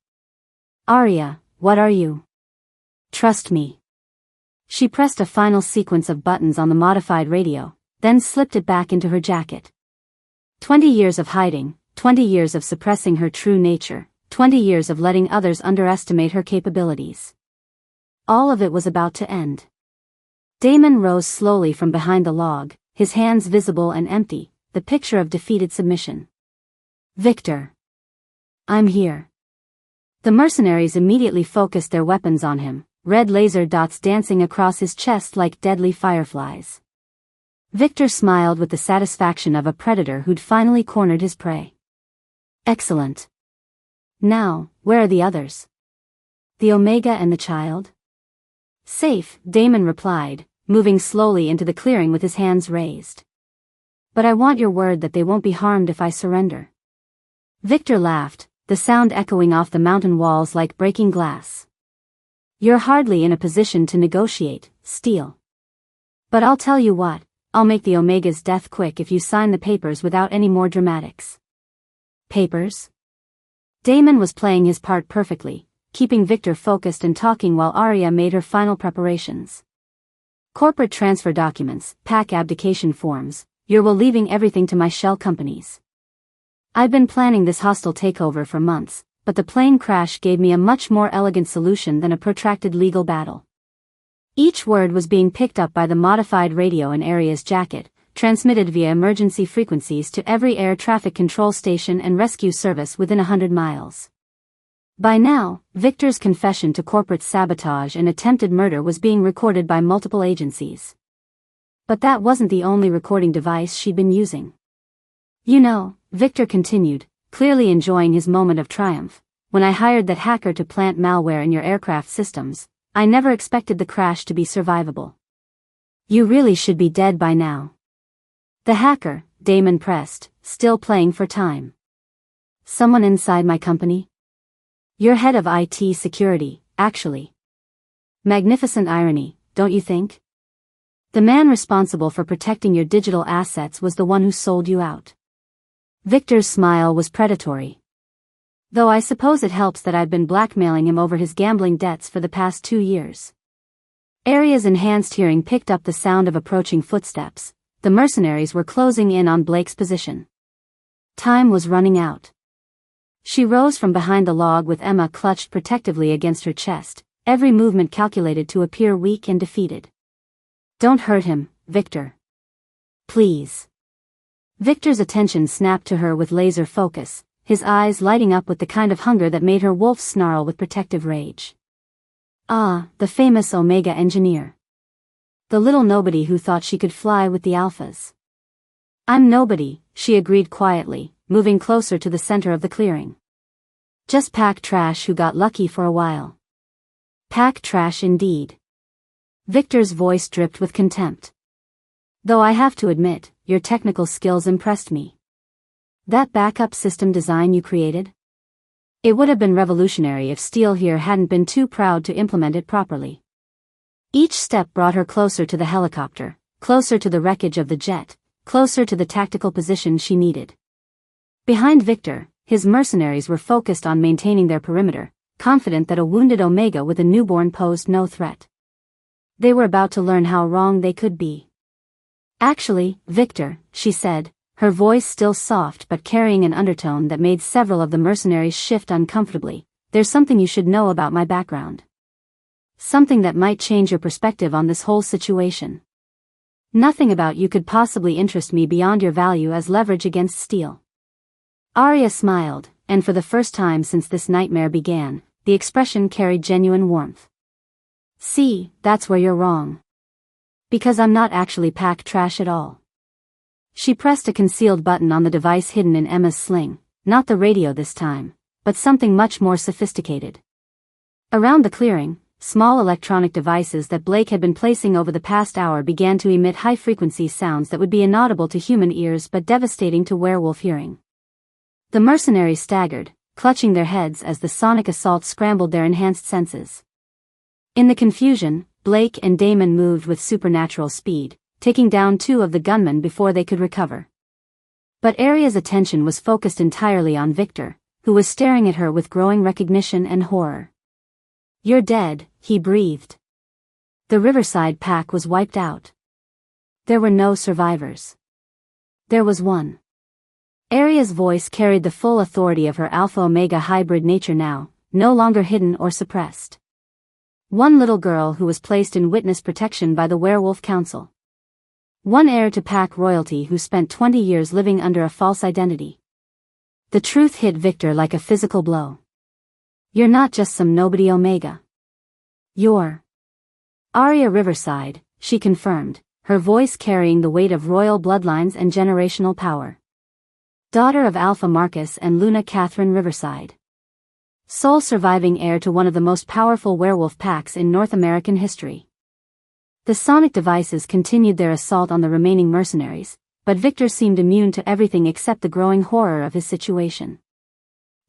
Arya, what are you? Trust me. She pressed a final sequence of buttons on the modified radio, then slipped it back into her jacket. 20 years of hiding, 20 years of suppressing her true nature, 20 years of letting others underestimate her capabilities. All of it was about to end. Damon rose slowly from behind the log, his hands visible and empty, the picture of defeated submission. Victor. I'm here. The mercenaries immediately focused their weapons on him, red laser dots dancing across his chest like deadly fireflies. Victor smiled with the satisfaction of a predator who'd finally cornered his prey. Excellent. Now, where are the others? The Omega and the child? Safe, Damon replied, moving slowly into the clearing with his hands raised. But I want your word that they won't be harmed if I surrender. Victor laughed, the sound echoing off the mountain walls like breaking glass. You're hardly in a position to negotiate, Steel. But I'll tell you what, I'll make the Omega's death quick if you sign the papers without any more dramatics. Papers? Damon was playing his part perfectly, keeping Victor focused and talking while Arya made her final preparations. Corporate transfer documents, pack abdication forms, you're leaving everything to my shell companies. I've been planning this hostile takeover for months, but the plane crash gave me a much more elegant solution than a protracted legal battle. Each word was being picked up by the modified radio in Arya's jacket, transmitted via emergency frequencies to every air traffic control station and rescue service within 100 miles. By now, Victor's confession to corporate sabotage and attempted murder was being recorded by multiple agencies. But that wasn't the only recording device she'd been using. You know, Victor continued, clearly enjoying his moment of triumph, when I hired that hacker to plant malware in your aircraft systems, I never expected the crash to be survivable. You really should be dead by now. The hacker, Damon pressed, still playing for time. Someone inside my company? You're head of IT security, actually. Magnificent irony, don't you think? The man responsible for protecting your digital assets was the one who sold you out. Victor's smile was predatory. Though I suppose it helps that I've been blackmailing him over his gambling debts for the past 2 years. Arya's enhanced hearing picked up the sound of approaching footsteps. The mercenaries were closing in on Blake's position. Time was running out. She rose from behind the log with Emma clutched protectively against her chest, every movement calculated to appear weak and defeated. Don't hurt him, Victor. Please. Victor's attention snapped to her with laser focus, his eyes lighting up with the kind of hunger that made her wolf snarl with protective rage. Ah, the famous Omega engineer. The little nobody who thought she could fly with the alphas. I'm nobody, she agreed quietly, moving closer to the center of the clearing. Just pack trash who got lucky for a while. Pack trash indeed. Victor's voice dripped with contempt. Though I have to admit, your technical skills impressed me. That backup system design you created? It would have been revolutionary if Steele here hadn't been too proud to implement it properly. Each step brought her closer to the helicopter, closer to the wreckage of the jet, closer to the tactical position she needed. Behind Victor, his mercenaries were focused on maintaining their perimeter, confident that a wounded Omega with a newborn posed no threat. They were about to learn how wrong they could be. "Actually, Victor," she said, her voice still soft but carrying an undertone that made several of the mercenaries shift uncomfortably, "there's something you should know about my background. Something that might change your perspective on this whole situation. Nothing about you could possibly interest me beyond your value as leverage against steel." Arya smiled, and for the first time since this nightmare began, the expression carried genuine warmth. "See, that's where you're wrong. Because I'm not actually pack trash at all." She pressed a concealed button on the device hidden in Emma's sling, not the radio this time, but something much more sophisticated. Around the clearing, small electronic devices that Blake had been placing over the past hour began to emit high-frequency sounds that would be inaudible to human ears but devastating to werewolf hearing. The mercenaries staggered, clutching their heads as the sonic assault scrambled their enhanced senses. In the confusion, Blake and Damon moved with supernatural speed, taking down two of the gunmen before they could recover. But Arya's attention was focused entirely on Victor, who was staring at her with growing recognition and horror. "You're dead," he breathed. The Riverside pack was wiped out. There were no survivors. There was one. Arya's voice carried the full authority of her Alpha-Omega hybrid nature now, no longer hidden or suppressed. One little girl who was placed in witness protection by the Werewolf Council. One heir to pack royalty who spent 20 years living under a false identity. The truth hit Victor like a physical blow. "You're not just some nobody Omega. You're Arya Riverside," she confirmed, her voice carrying the weight of royal bloodlines and generational power. Daughter of Alpha Marcus and Luna Catherine Riverside. Sole surviving heir to one of the most powerful werewolf packs in North American history. The sonic devices continued their assault on the remaining mercenaries, but Victor seemed immune to everything except the growing horror of his situation.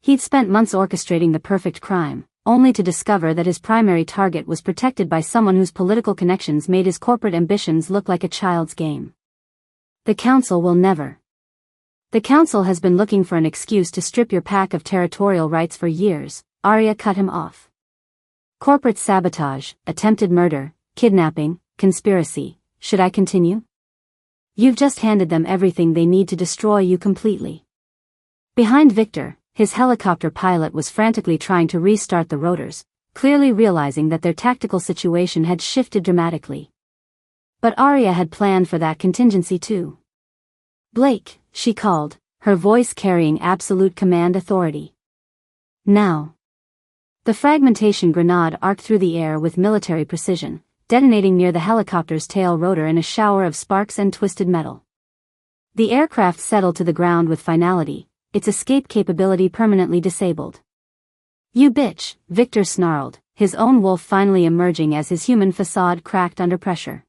He'd spent months orchestrating the perfect crime, only to discover that his primary target was protected by someone whose political connections made his corporate ambitions look like a child's game. "The Council will never. The Council has been looking for an excuse to strip your pack of territorial rights for years," Arya cut him off. "Corporate sabotage, attempted murder, kidnapping, conspiracy, should I continue? You've just handed them everything they need to destroy you completely." Behind Victor, his helicopter pilot was frantically trying to restart the rotors, clearly realizing that their tactical situation had shifted dramatically. But Arya had planned for that contingency too. "Blake," she called, her voice carrying absolute command authority. "Now." The fragmentation grenade arced through the air with military precision, detonating near the helicopter's tail rotor in a shower of sparks and twisted metal. The aircraft settled to the ground with finality, its escape capability permanently disabled. "You bitch," Victor snarled, his own wolf finally emerging as his human facade cracked under pressure.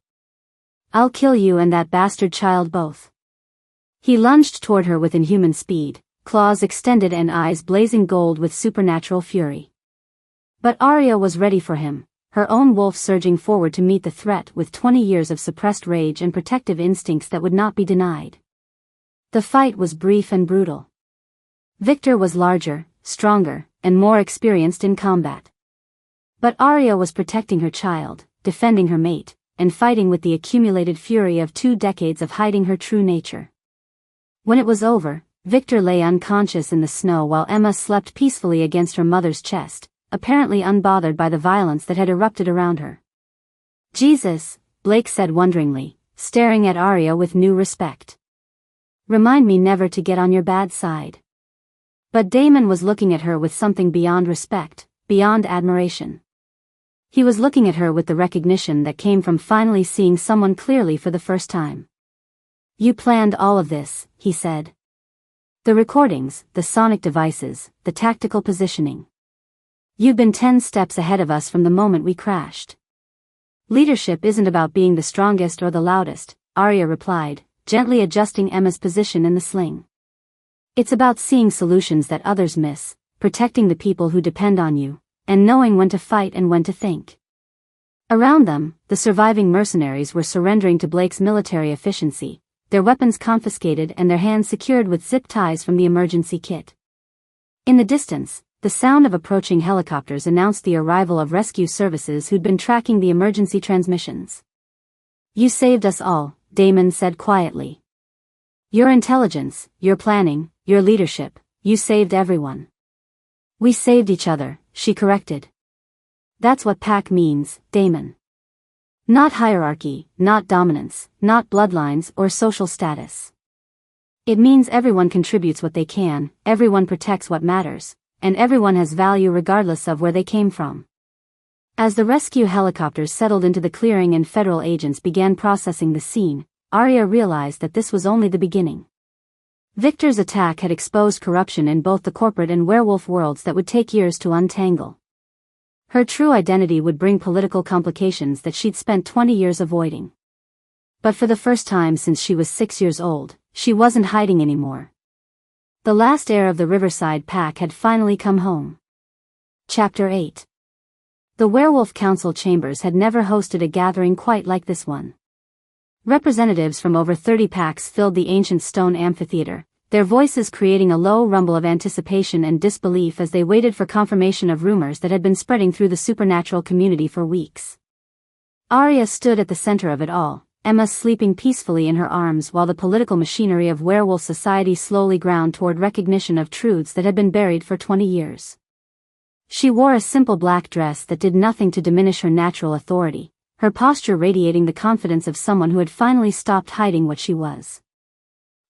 "I'll kill you and that bastard child both." He lunged toward her with inhuman speed, claws extended and eyes blazing gold with supernatural fury. But Arya was ready for him, her own wolf surging forward to meet the threat with 20 years of suppressed rage and protective instincts that would not be denied. The fight was brief and brutal. Victor was larger, stronger, and more experienced in combat. But Arya was protecting her child, defending her mate, and fighting with the accumulated fury of 2 decades of hiding her true nature. When it was over, Victor lay unconscious in the snow while Emma slept peacefully against her mother's chest, apparently unbothered by the violence that had erupted around her. "Jesus," Blake said wonderingly, staring at Arya with new respect. "Remind me never to get on your bad side." But Damon was looking at her with something beyond respect, beyond admiration. He was looking at her with the recognition that came from finally seeing someone clearly for the first time. "You planned all of this," he said. "The recordings, the sonic devices, the tactical positioning. You've been 10 steps ahead of us from the moment we crashed." "Leadership isn't about being the strongest or the loudest," Arya replied, gently adjusting Emma's position in the sling. "It's about seeing solutions that others miss, protecting the people who depend on you, and knowing when to fight and when to think." Around them, the surviving mercenaries were surrendering to Blake's military efficiency, their weapons confiscated and their hands secured with zip ties from the emergency kit. In the distance, the sound of approaching helicopters announced the arrival of rescue services who'd been tracking the emergency transmissions. "You saved us all," Damon said quietly. "Your intelligence, your planning, your leadership, you saved everyone." "We saved each other," she corrected. "That's what pack means, Damon. Not hierarchy, not dominance, not bloodlines or social status. It means everyone contributes what they can, everyone protects what matters, and everyone has value regardless of where they came from." As the rescue helicopters settled into the clearing and federal agents began processing the scene, Arya realized that this was only the beginning. Victor's attack had exposed corruption in both the corporate and werewolf worlds that would take years to untangle. Her true identity would bring political complications that she'd spent 20 years avoiding. But for the first time since she was 6 years old, she wasn't hiding anymore. The last heir of the Riverside Pack had finally come home. Chapter 8. The Werewolf Council chambers had never hosted a gathering quite like this one. Representatives from over 30 packs filled the ancient stone amphitheater, their voices creating a low rumble of anticipation and disbelief as they waited for confirmation of rumors that had been spreading through the supernatural community for weeks. Arya stood at the center of it all, Emma sleeping peacefully in her arms while the political machinery of werewolf society slowly ground toward recognition of truths that had been buried for 20 years. She wore a simple black dress that did nothing to diminish her natural authority, her posture radiating the confidence of someone who had finally stopped hiding what she was.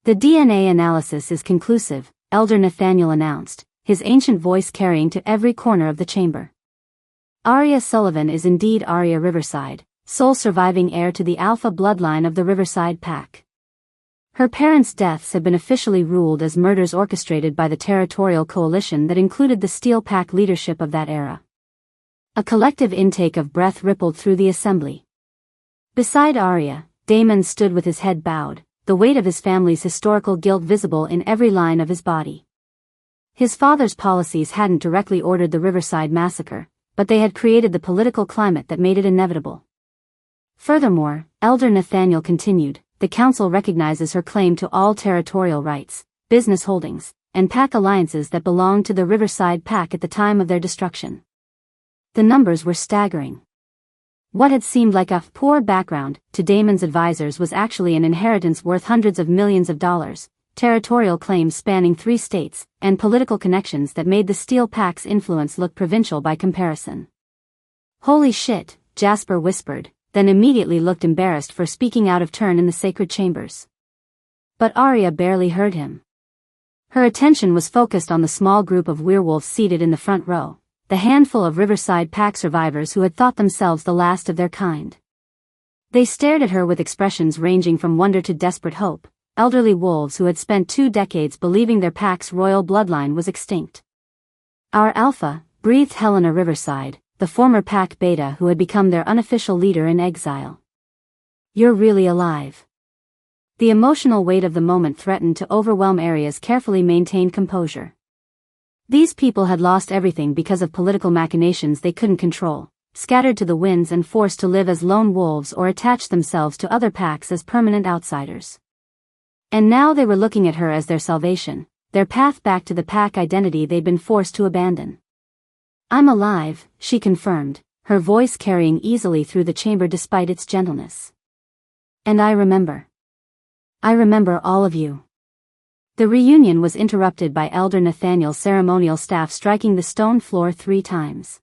"The DNA analysis is conclusive," Elder Nathaniel announced, his ancient voice carrying to every corner of the chamber. "Arya Sullivan is indeed Arya Riverside, sole surviving heir to the Alpha bloodline of the Riverside Pack. Her parents' deaths have been officially ruled as murders orchestrated by the territorial coalition that included the Steel Pack leadership of that era." A collective intake of breath rippled through the assembly. Beside Arya, Damon stood with his head bowed, the weight of his family's historical guilt visible in every line of his body. His father's policies hadn't directly ordered the Riverside massacre, but they had created the political climate that made it inevitable. Furthermore, Elder Nathaniel continued, "The Council recognizes her claim to all territorial rights, business holdings, and pack alliances that belonged to the Riverside Pack at the time of their destruction." The numbers were staggering. What had seemed like a poor background to Damon's advisors was actually an inheritance worth hundreds of millions of dollars, territorial claims spanning 3 states, and political connections that made the Steel Pack's influence look provincial by comparison. "Holy shit," Jasper whispered, then immediately looked embarrassed for speaking out of turn in the sacred chambers. But Arya barely heard him. Her attention was focused on the small group of werewolves seated in the front row, the handful of Riverside Pack survivors who had thought themselves the last of their kind. They stared at her with expressions ranging from wonder to desperate hope, elderly wolves who had spent 2 decades believing their pack's royal bloodline was extinct. "Our Alpha," breathed Helena Riverside, the former Pack Beta who had become their unofficial leader in exile. "You're really alive." The emotional weight of the moment threatened to overwhelm Arya's carefully maintained composure. These people had lost everything because of political machinations they couldn't control, scattered to the winds and forced to live as lone wolves or attach themselves to other packs as permanent outsiders. And now they were looking at her as their salvation, their path back to the pack identity they'd been forced to abandon. "I'm alive," she confirmed, her voice carrying easily through the chamber despite its gentleness. "And I remember. I remember all of you." The reunion was interrupted by Elder Nathaniel's ceremonial staff striking the stone floor 3 times.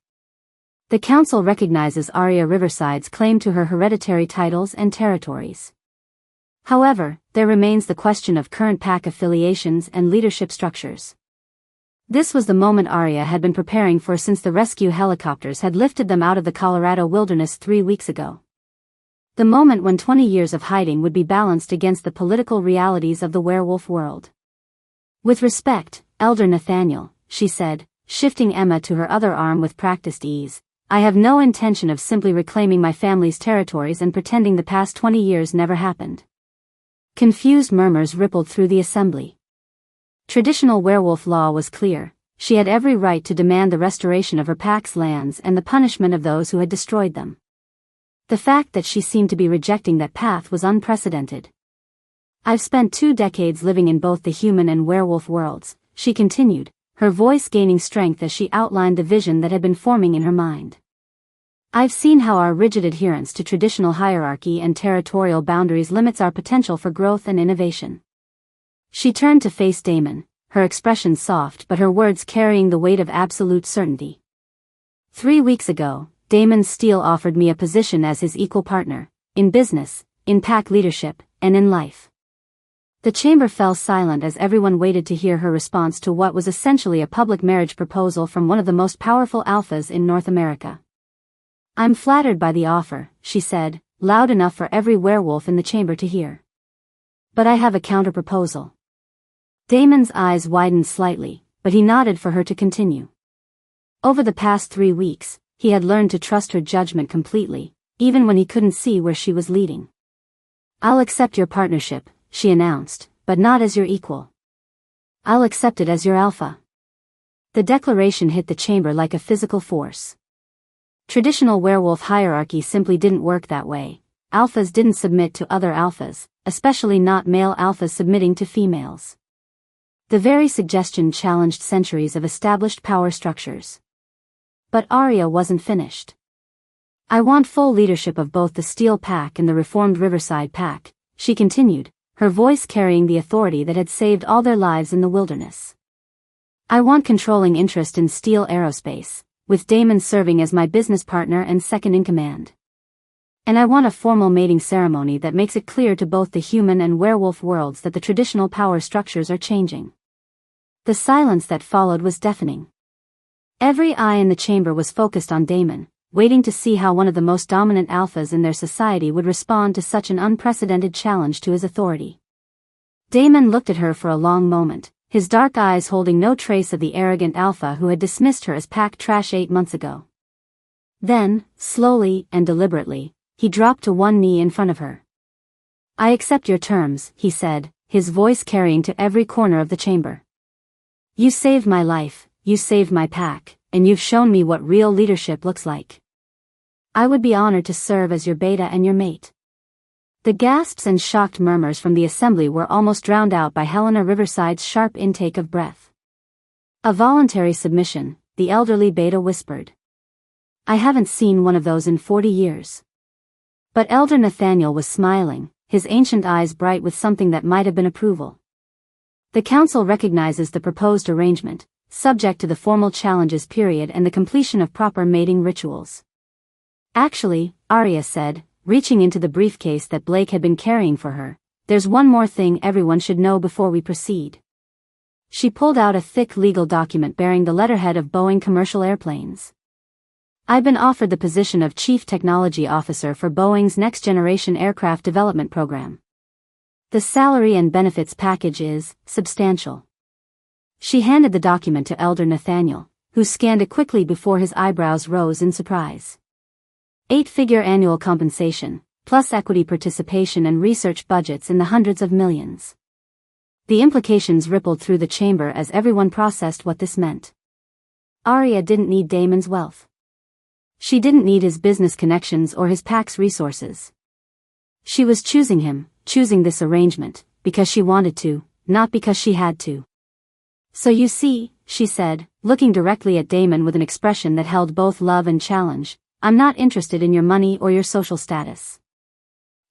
"The Council recognizes Arya Riverside's claim to her hereditary titles and territories. However, there remains the question of current pack affiliations and leadership structures." This was the moment Arya had been preparing for since the rescue helicopters had lifted them out of the Colorado wilderness 3 weeks ago. The moment when 20 years of hiding would be balanced against the political realities of the werewolf world. "With respect, Elder Nathaniel," she said, shifting Emma to her other arm with practiced ease, "I have no intention of simply reclaiming my family's territories and pretending the past 20 years never happened." Confused murmurs rippled through the assembly. Traditional werewolf law was clear: she had every right to demand the restoration of her pack's lands and the punishment of those who had destroyed them. The fact that she seemed to be rejecting that path was unprecedented. I've spent 2 decades living in both the human and werewolf worlds, she continued, her voice gaining strength as she outlined the vision that had been forming in her mind. I've seen how our rigid adherence to traditional hierarchy and territorial boundaries limits our potential for growth and innovation. She turned to face Damon, her expression soft but her words carrying the weight of absolute certainty. 3 weeks ago, Damon Steele offered me a position as his equal partner, in business, in pack leadership, and in life. The chamber fell silent as everyone waited to hear her response to what was essentially a public marriage proposal from one of the most powerful alphas in North America. I'm flattered by the offer, she said, loud enough for every werewolf in the chamber to hear. But I have a counter-proposal. Damon's eyes widened slightly, but he nodded for her to continue. Over the past 3 weeks, he had learned to trust her judgment completely, even when he couldn't see where she was leading. I'll accept your partnership, she announced, but not as your equal. I'll accept it as your alpha. The declaration hit the chamber like a physical force. Traditional werewolf hierarchy simply didn't work that way. Alphas didn't submit to other alphas, especially not male alphas submitting to females. The very suggestion challenged centuries of established power structures. But Arya wasn't finished. I want full leadership of both the Steel Pack and the reformed Riverside Pack, she continued, her voice carrying the authority that had saved all their lives in the wilderness. I want controlling interest in Steel Aerospace, with Damon serving as my business partner and second-in-command. And I want a formal mating ceremony that makes it clear to both the human and werewolf worlds that the traditional power structures are changing. The silence that followed was deafening. Every eye in the chamber was focused on Damon, waiting to see how one of the most dominant alphas in their society would respond to such an unprecedented challenge to his authority. Damon looked at her for a long moment, his dark eyes holding no trace of the arrogant alpha who had dismissed her as pack trash 8 months ago. Then, slowly and deliberately, he dropped to one knee in front of her. I accept your terms, he said, his voice carrying to every corner of the chamber. You saved my life, you saved my pack, and you've shown me what real leadership looks like. I would be honored to serve as your beta and your mate. The gasps and shocked murmurs from the assembly were almost drowned out by Helena Riverside's sharp intake of breath. A voluntary submission, the elderly beta whispered. I haven't seen one of those in 40 years. But Elder Nathaniel was smiling, his ancient eyes bright with something that might have been approval. The council recognizes the proposed arrangement, subject to the formal challenges period and the completion of proper mating rituals. Actually, Arya said, reaching into the briefcase that Blake had been carrying for her, there's one more thing everyone should know before we proceed. She pulled out a thick legal document bearing the letterhead of Boeing Commercial Airplanes. I've been offered the position of Chief Technology Officer for Boeing's next-generation aircraft development program. The salary and benefits package is substantial. She handed the document to Elder Nathaniel, who scanned it quickly before his eyebrows rose in surprise. 8-figure annual compensation, plus equity participation and research budgets in the hundreds of millions. The implications rippled through the chamber as everyone processed what this meant. Arya didn't need Damon's wealth. She didn't need his business connections or his pack's resources. She was choosing him, choosing this arrangement, because she wanted to, not because she had to. So you see, she said, looking directly at Damon with an expression that held both love and challenge, I'm not interested in your money or your social status.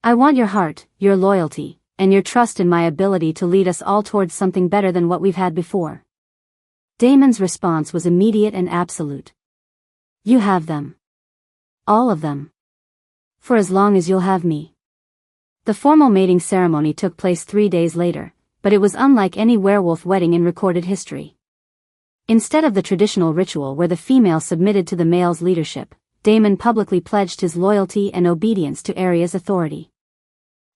I want your heart, your loyalty, and your trust in my ability to lead us all towards something better than what we've had before. Damon's response was immediate and absolute. You have them. All of them. For as long as you'll have me. The formal mating ceremony took place 3 days later, but it was unlike any werewolf wedding in recorded history. Instead of the traditional ritual where the female submitted to the male's leadership, Damon publicly pledged his loyalty and obedience to Arya's authority.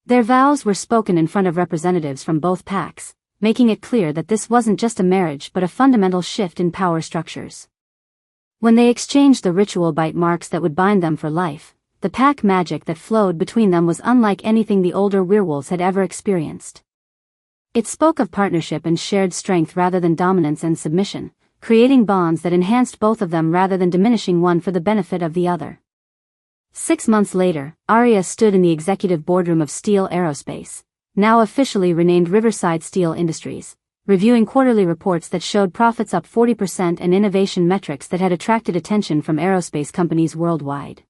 Their vows were spoken in front of representatives from both packs, making it clear that this wasn't just a marriage but a fundamental shift in power structures. When they exchanged the ritual bite marks that would bind them for life, the pack magic that flowed between them was unlike anything the older werewolves had ever experienced. It spoke of partnership and shared strength rather than dominance and submission, creating bonds that enhanced both of them rather than diminishing one for the benefit of the other. 6 months later, Arya stood in the executive boardroom of Steel Aerospace, now officially renamed Riverside Steel Industries, reviewing quarterly reports that showed profits up 40% and innovation metrics that had attracted attention from aerospace companies worldwide.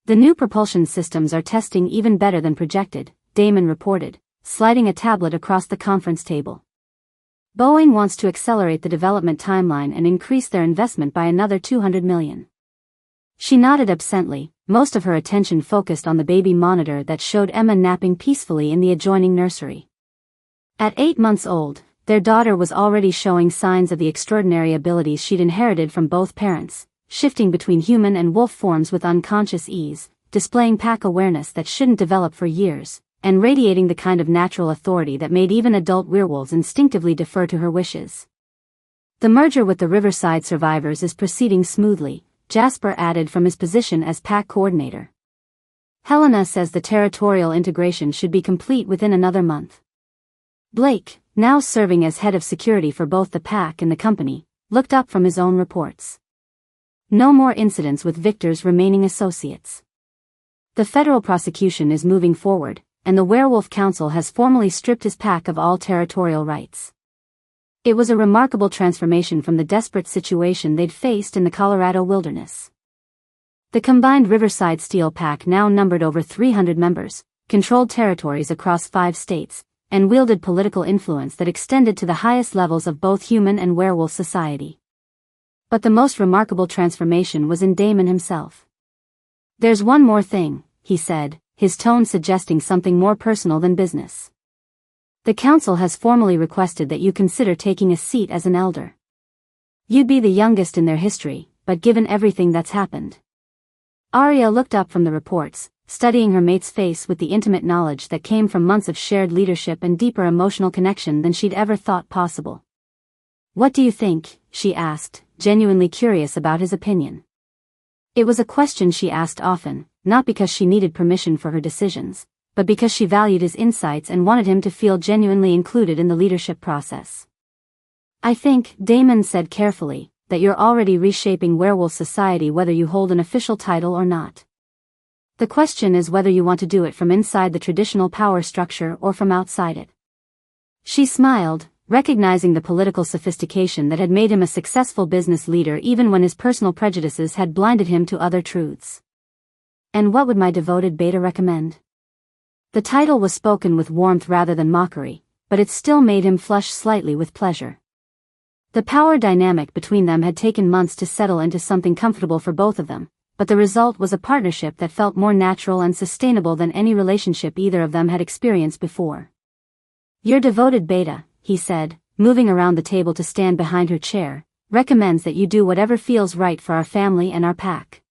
The new propulsion systems are testing even better than projected, Damon reported, sliding a tablet across the conference table. Boeing wants to accelerate the development timeline and increase their investment by another $200 million. She nodded absently, most of her attention focused on the baby monitor that showed Emma napping peacefully in the adjoining nursery. At 8 months old, their daughter was already showing signs of the extraordinary abilities she'd inherited from both parents, shifting between human and wolf forms with unconscious ease, displaying pack awareness that shouldn't develop for years, and radiating the kind of natural authority that made even adult werewolves instinctively defer to her wishes. The merger with the Riverside survivors is proceeding smoothly, Jasper added from his position as pack coordinator. Helena says the territorial integration should be complete within another month. Blake, now serving as head of security for both the pack and the company, looked up from his own reports. No more incidents with Victor's remaining associates. The federal prosecution is moving forward, and the Werewolf Council has formally stripped his pack of all territorial rights. It was a remarkable transformation from the desperate situation they'd faced in the Colorado wilderness. The combined Riverside Steel Pack now numbered over 300 members, controlled territories across 5 states, and wielded political influence that extended to the highest levels of both human and werewolf society. But the most remarkable transformation was in Damon himself. "There's one more thing," he said, his tone suggesting something more personal than business. "The council has formally requested that you consider taking a seat as an elder. You'd be the youngest in their history, but given everything that's happened." Arya looked up from the reports, studying her mate's face with the intimate knowledge that came from months of shared leadership and deeper emotional connection than she'd ever thought possible. "What do you think?" she asked, genuinely curious about his opinion. It was a question she asked often, not because she needed permission for her decisions, but because she valued his insights and wanted him to feel genuinely included in the leadership process. "I think," Damon said carefully, "that you're already reshaping werewolf society whether you hold an official title or not. The question is whether you want to do it from inside the traditional power structure or from outside it." She smiled, recognizing the political sophistication that had made him a successful business leader even when his personal prejudices had blinded him to other truths. "And what would my devoted beta recommend?" The title was spoken with warmth rather than mockery, but it still made him flush slightly with pleasure. The power dynamic between them had taken months to settle into something comfortable for both of them, but the result was a partnership that felt more natural and sustainable than any relationship either of them had experienced before. "Your devoted beta," he said, moving around the table to stand behind her chair, "recommends that you do whatever feels right for our family and our pack.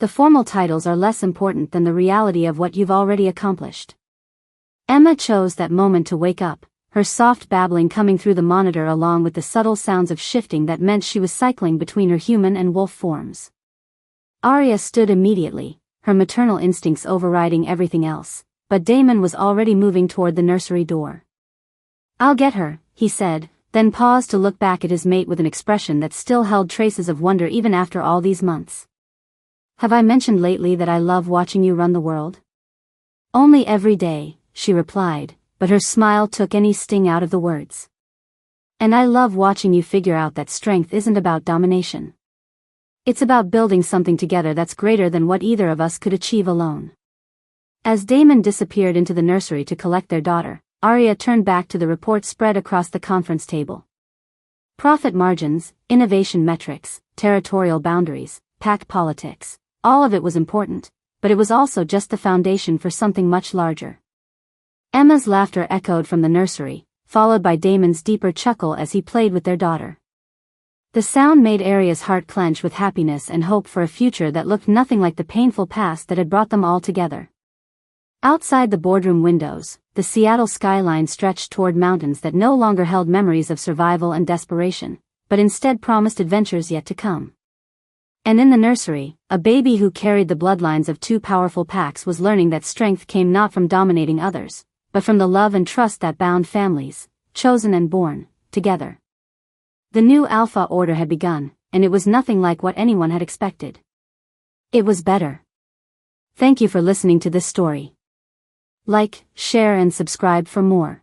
The formal titles are less important than the reality of what you've already accomplished." Emma chose that moment to wake up, her soft babbling coming through the monitor along with the subtle sounds of shifting that meant she was cycling between her human and wolf forms. Arya stood immediately, her maternal instincts overriding everything else, but Damon was already moving toward the nursery door. "I'll get her," he said, then paused to look back at his mate with an expression that still held traces of wonder even after all these months. "Have I mentioned lately that I love watching you run the world?" "Only every day," she replied, but her smile took any sting out of the words. "And I love watching you figure out that strength isn't about domination. It's about building something together that's greater than what either of us could achieve alone." As Damon disappeared into the nursery to collect their daughter, Arya turned back to the report spread across the conference table. Profit margins, innovation metrics, territorial boundaries, pack politics. All of it was important, but it was also just the foundation for something much larger. Emma's laughter echoed from the nursery, followed by Damon's deeper chuckle as he played with their daughter. The sound made Arya's heart clench with happiness and hope for a future that looked nothing like the painful past that had brought them all together. Outside the boardroom windows, the Seattle skyline stretched toward mountains that no longer held memories of survival and desperation, but instead promised adventures yet to come. And in the nursery, a baby who carried the bloodlines of 2 powerful packs was learning that strength came not from dominating others, but from the love and trust that bound families, chosen and born, together. The new Alpha Order had begun, and it was nothing like what anyone had expected. It was better. Thank you for listening to this story. Like, share and subscribe for more.